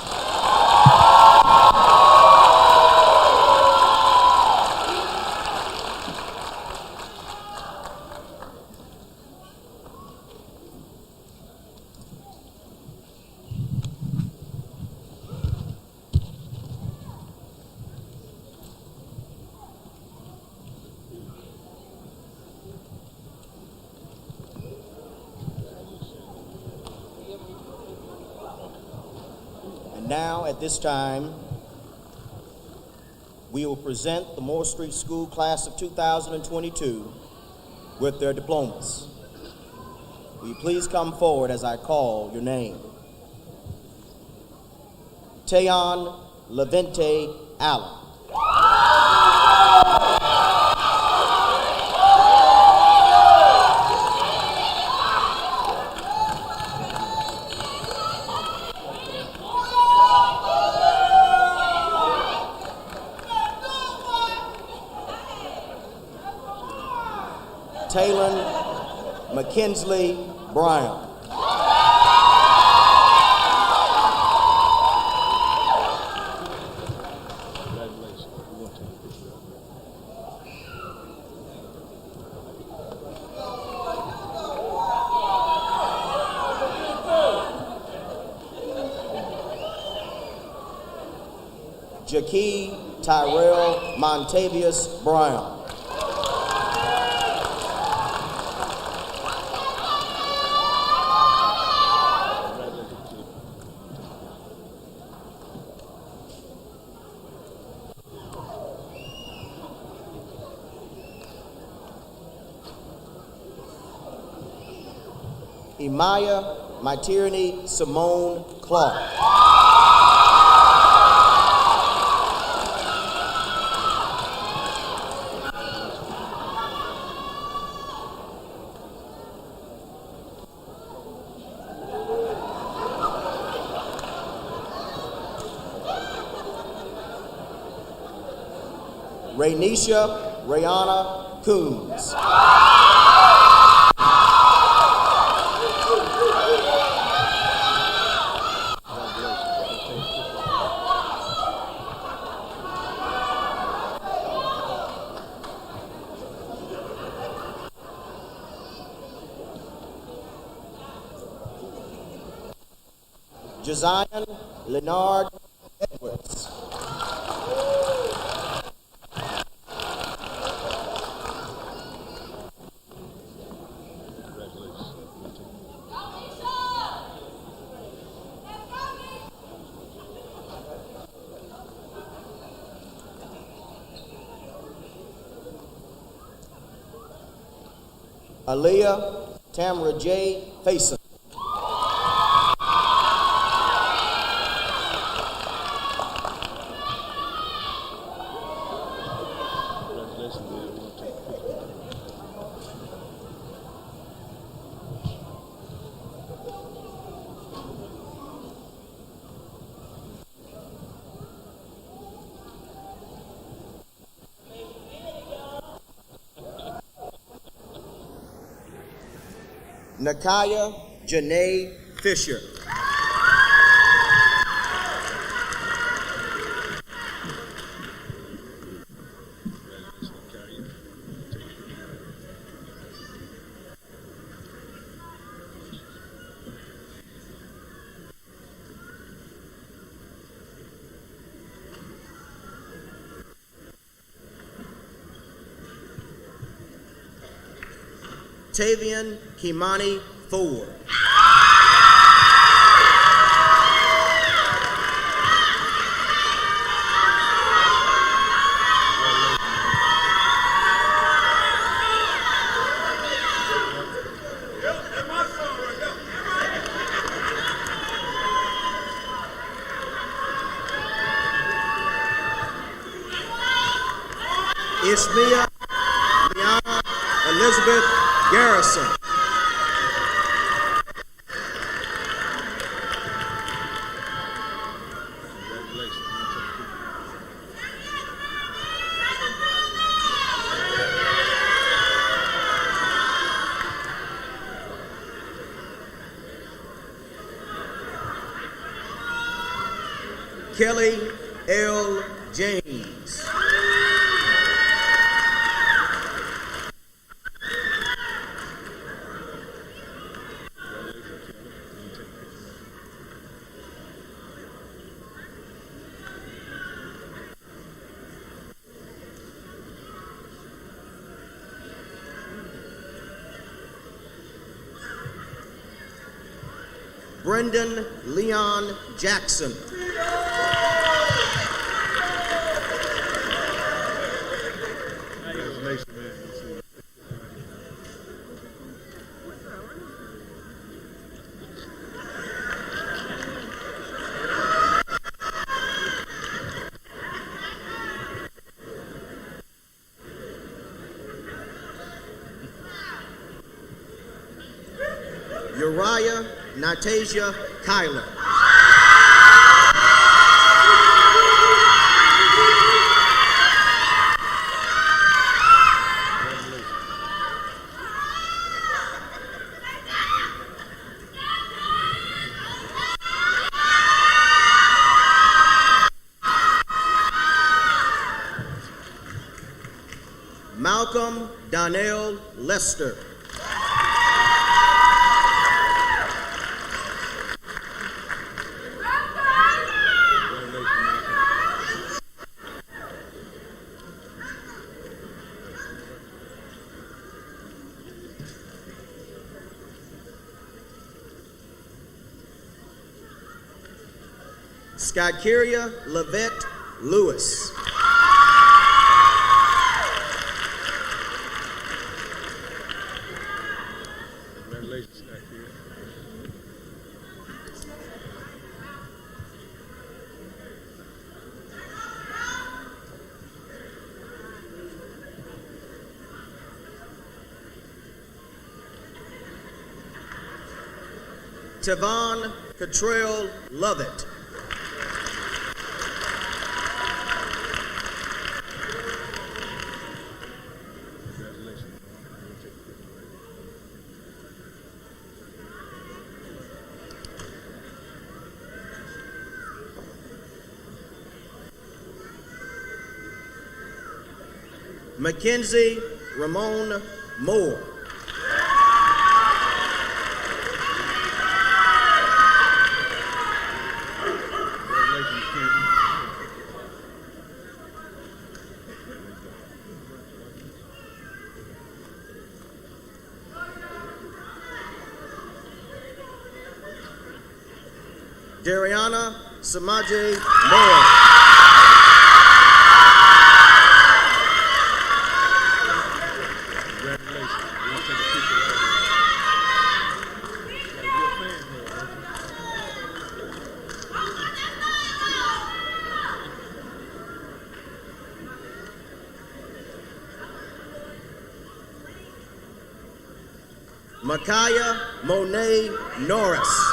S22: Now, at this time, we will present the Moore Street School class of 2022 with their diplomas. Will you please come forward as I call your name? Tayon Levente Allen. Taylor McKinsley Brown. Jakee Tyrell Montavious Brown. Imaya Matirni Simone Clark. Raynisha Rayana Coons. Josiah Leonard Edwards. Aaliyah Tamara J. Faison. Nakaya Janae Fisher. Tavian Kimani Ford. Ishmia Liana Elizabeth Garrison. Kelly L. James. Brendan Leon Jackson. Uriah Natasia Kyler. Malcolm Donnell Lester. Skykeria Levette Lewis.
S20: Congratulations, Skykeria.
S22: Tavon Cottrell Lovett. Mackenzie Ramon Moore. Dariana Samaje Moore. Micaiah Monet Norris.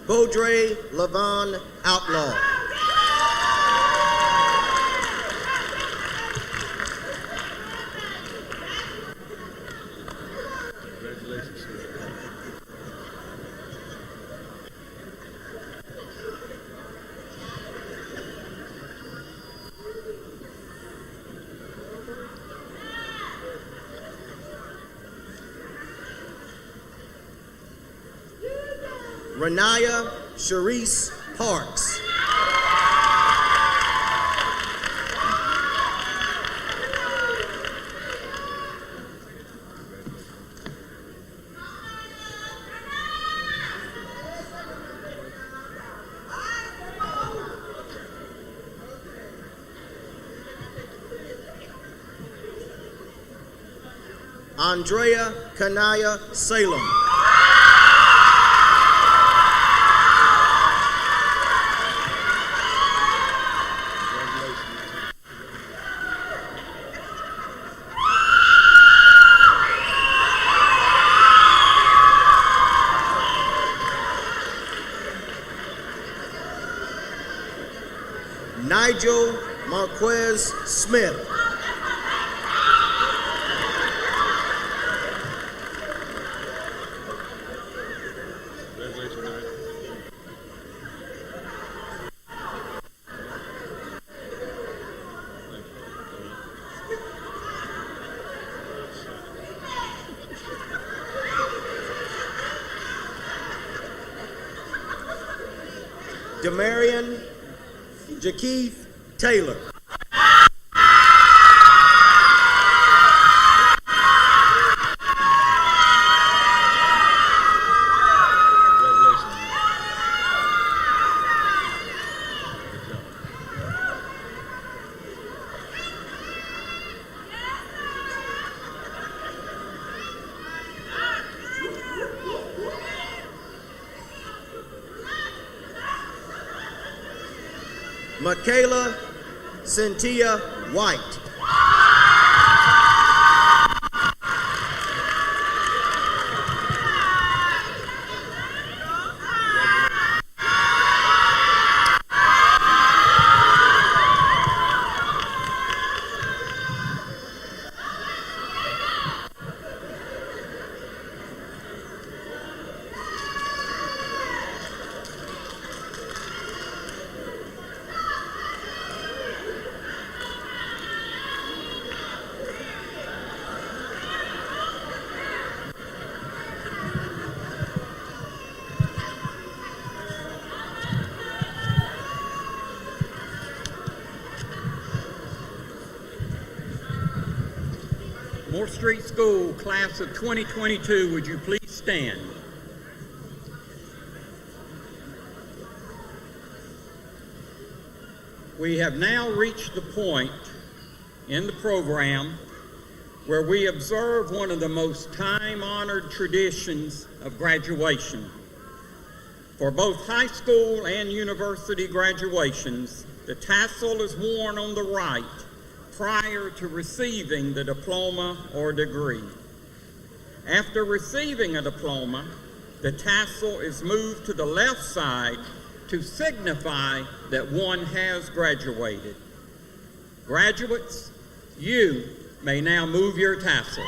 S22: Beaudre Levon Outlaw. Renaya Sharice Parks. Andrea Kanaya Salem. Nigel Marquez Smith. Demarion Jakeith Taylor. Michaela Cynthia White.
S4: Moore Street School, class of 2022, would you please stand? We have now reached the point in the program where we observe one of the most time-honored traditions of graduation. For both high school and university graduations, the tassel is worn on the right prior to receiving the diploma or degree. After receiving a diploma, the tassel is moved to the left side to signify that one has graduated. Graduates, you may now move your tassels.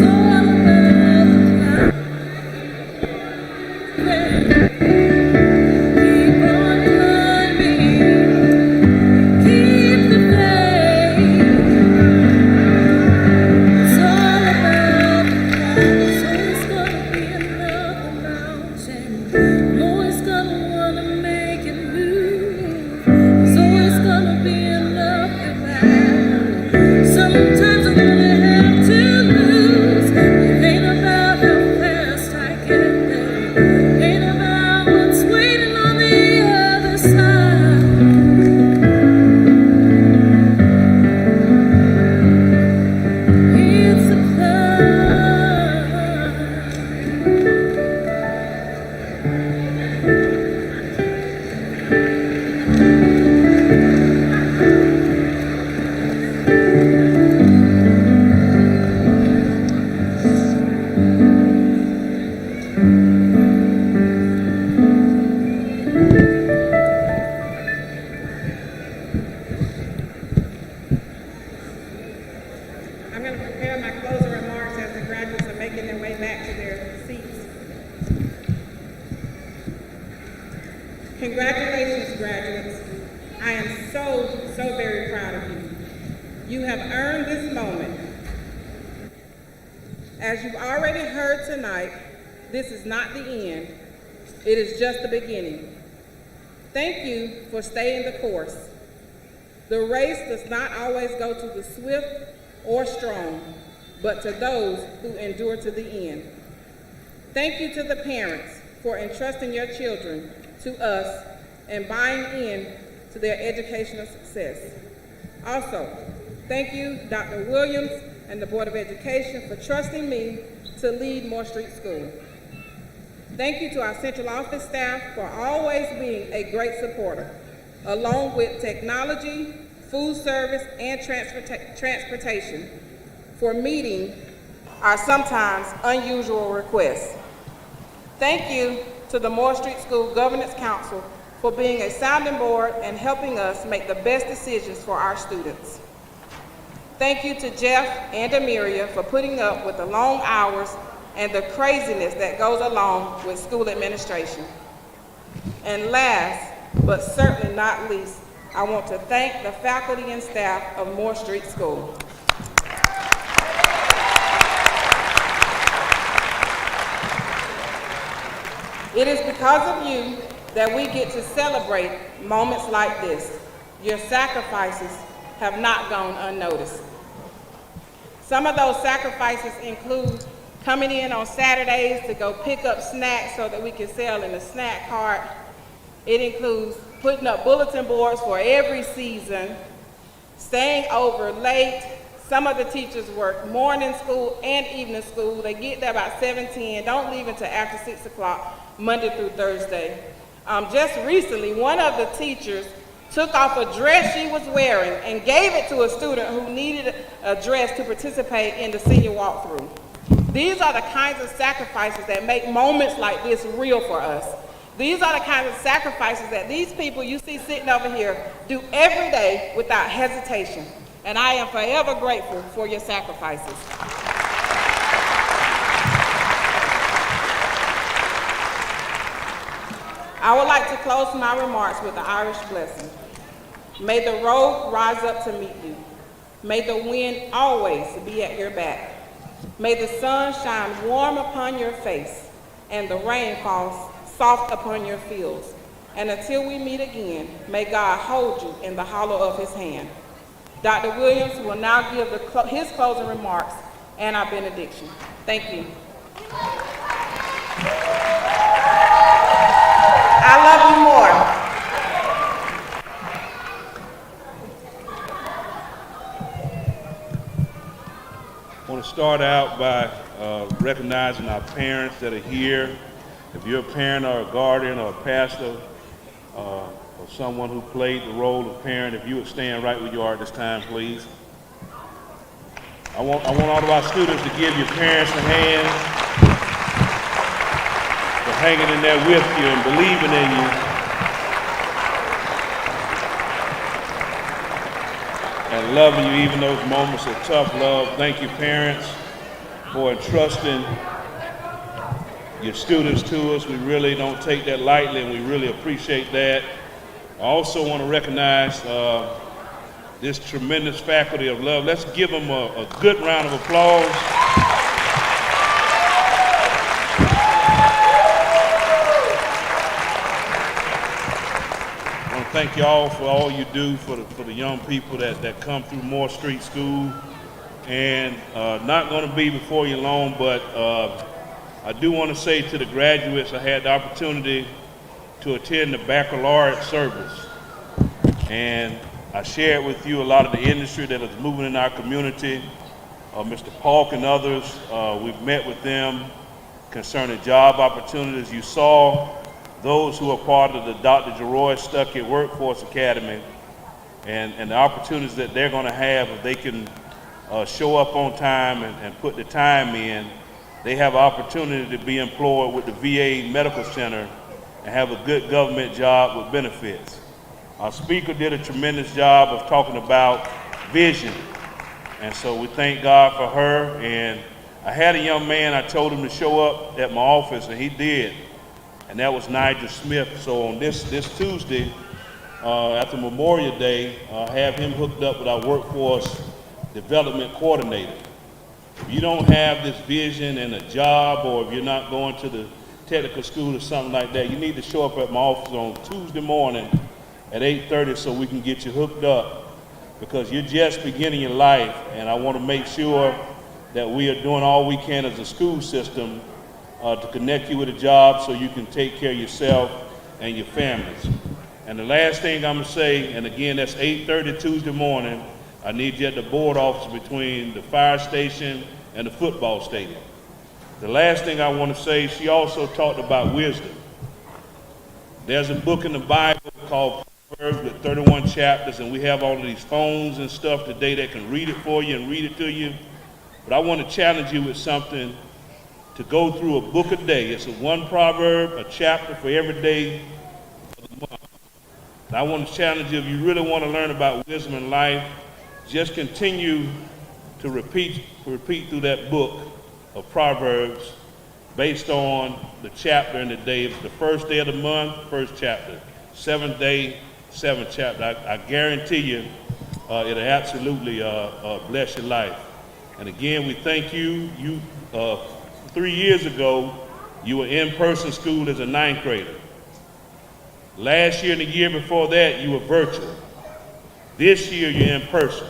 S16: So
S21: have earned this moment. As you've already heard tonight, this is not the end. It is just the beginning. Thank you for staying the course. The race does not always go to the swift or strong, but to those who endure to the end. Thank you to the parents for entrusting your children to us and buying in to their educational success. Also, thank you, Dr. Williams and the Board of Education for trusting me to lead Moore Street School. Thank you to our central office staff for always being a great supporter, along with technology, food service, and transportation for meeting our sometimes unusual requests. Thank you to the Moore Street School Governance Council for being a sounding board and helping us make the best decisions for our students. Thank you to Jeff and Amiria for putting up with the long hours and the craziness that goes along with school administration. And last, but certainly not least, I want to thank the faculty and staff of Moore Street School. It is because of you that we get to celebrate moments like this. Your sacrifices have not gone unnoticed. Some of those sacrifices include coming in on Saturdays to go pick up snacks so that we can sell in the snack cart. It includes putting up bulletin boards for every season, staying over late. Some of the teachers work morning school and evening school. They get there about 7:10, don't leave until after 6 o'clock, Monday through Thursday. Just recently, one of the teachers took off a dress she was wearing and gave it to a student who needed a dress to participate in the senior walkthrough. These are the kinds of sacrifices that make moments like this real for us. These are the kinds of sacrifices that these people you see sitting over here do every day without hesitation. And I am forever grateful for your sacrifices. I would like to close my remarks with the Irish blessing. May the road rise up to meet you. May the wind always be at your back. May the sun shine warm upon your face and the rain fall soft upon your fields. And until we meet again, may God hold you in the hollow of his hand. Dr. Williams will now give his closing remarks and our benediction. Thank you. I love you more.
S5: I want to start out by recognizing our parents that are here. If you're a parent or a guardian or a pastor or someone who played the role of parent, if you would stand right where you are at this time, please. I want all of our students to give your parents a hand for hanging in there with you and believing in you. And loving you even those moments of tough love. Thank you, parents, for entrusting your students to us. We really don't take that lightly, and we really appreciate that. I also want to recognize this tremendous faculty of love. Let's give them a good round of applause. I want to thank you all for all you do for the young people that come through Moore Street School. And not going to be before you long, but I do want to say to the graduates, I had the opportunity to attend the baccalaureate service. And I shared with you a lot of the industry that is moving in our community. Mr. Polk and others, we've met with them concerning job opportunities. You saw those who are part of the Dr. Geroy Stuckey Workforce Academy and the opportunities that they're going to have if they can show up on time and put the time in. They have an opportunity to be employed with the VA Medical Center and have a good government job with benefits. Our speaker did a tremendous job of talking about vision. And so we thank God for her. And I had a young man, I told him to show up at my office, and he did. And that was Nigel Smith. So on this Tuesday, after Memorial Day, have him hooked up with our workforce development coordinator. If you don't have this vision and a job, or if you're not going to the technical school or something like that, you need to show up at my office on Tuesday morning at 8:30 so we can get you hooked up, because you're just beginning your life, and I want to make sure that we are doing all we can as a school system to connect you with a job so you can take care of yourself and your families. And the last thing I'm going to say, and again, that's 8:30 Tuesday morning, I need you at the board office between the fire station and the football stadium. The last thing I want to say, she also talked about wisdom. There's a book in the Bible called Proverbs with 31 chapters, and we have all of these phones and stuff today that can read it for you and read it to you. But I want to challenge you with something, to go through a book a day. It's a one proverb, a chapter for every day of the month. And I want to challenge you, if you really want to learn about wisdom in life, just continue to repeat through that book of Proverbs based on the chapter and the day. It's the first day of the month, first chapter. Seventh day, seventh chapter. I guarantee you it'll absolutely bless your life. And again, we thank you. 3 years ago, you were in-person school as a ninth grader. Last year and the year before that, you were virtual. This year, you're in person.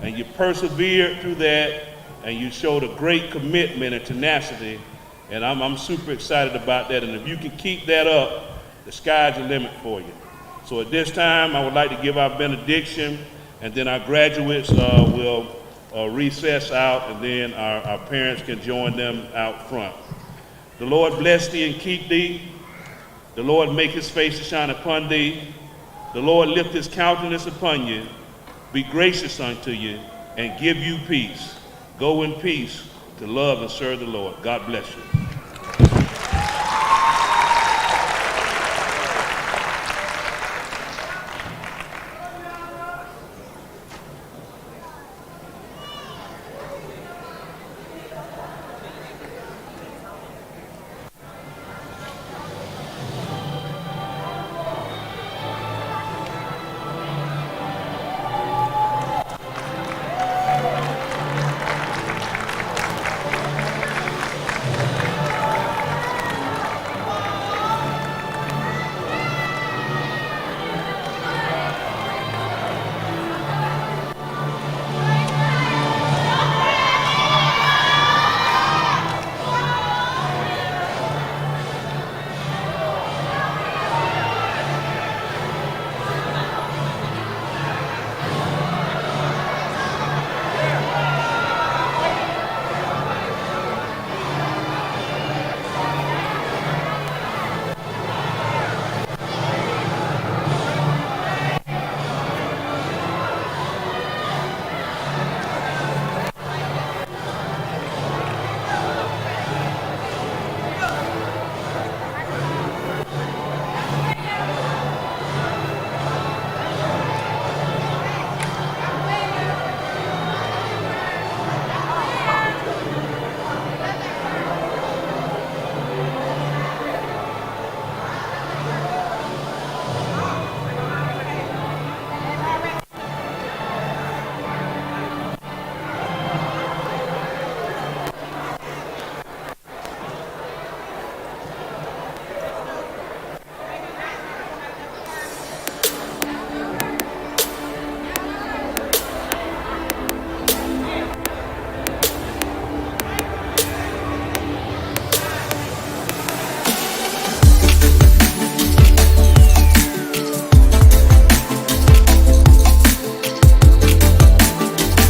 S5: And you persevered through that, and you showed a great commitment and tenacity. And I'm super excited about that. And if you can keep that up, the sky's the limit for you. So at this time, I would like to give our benediction, and then our graduates will recess out, and then our parents can join them out front. The Lord bless thee and keep thee. The Lord make his face to shine upon thee. The Lord lift his countenance upon you, be gracious unto you, and give you peace. Go in peace to love and serve the Lord. God bless you.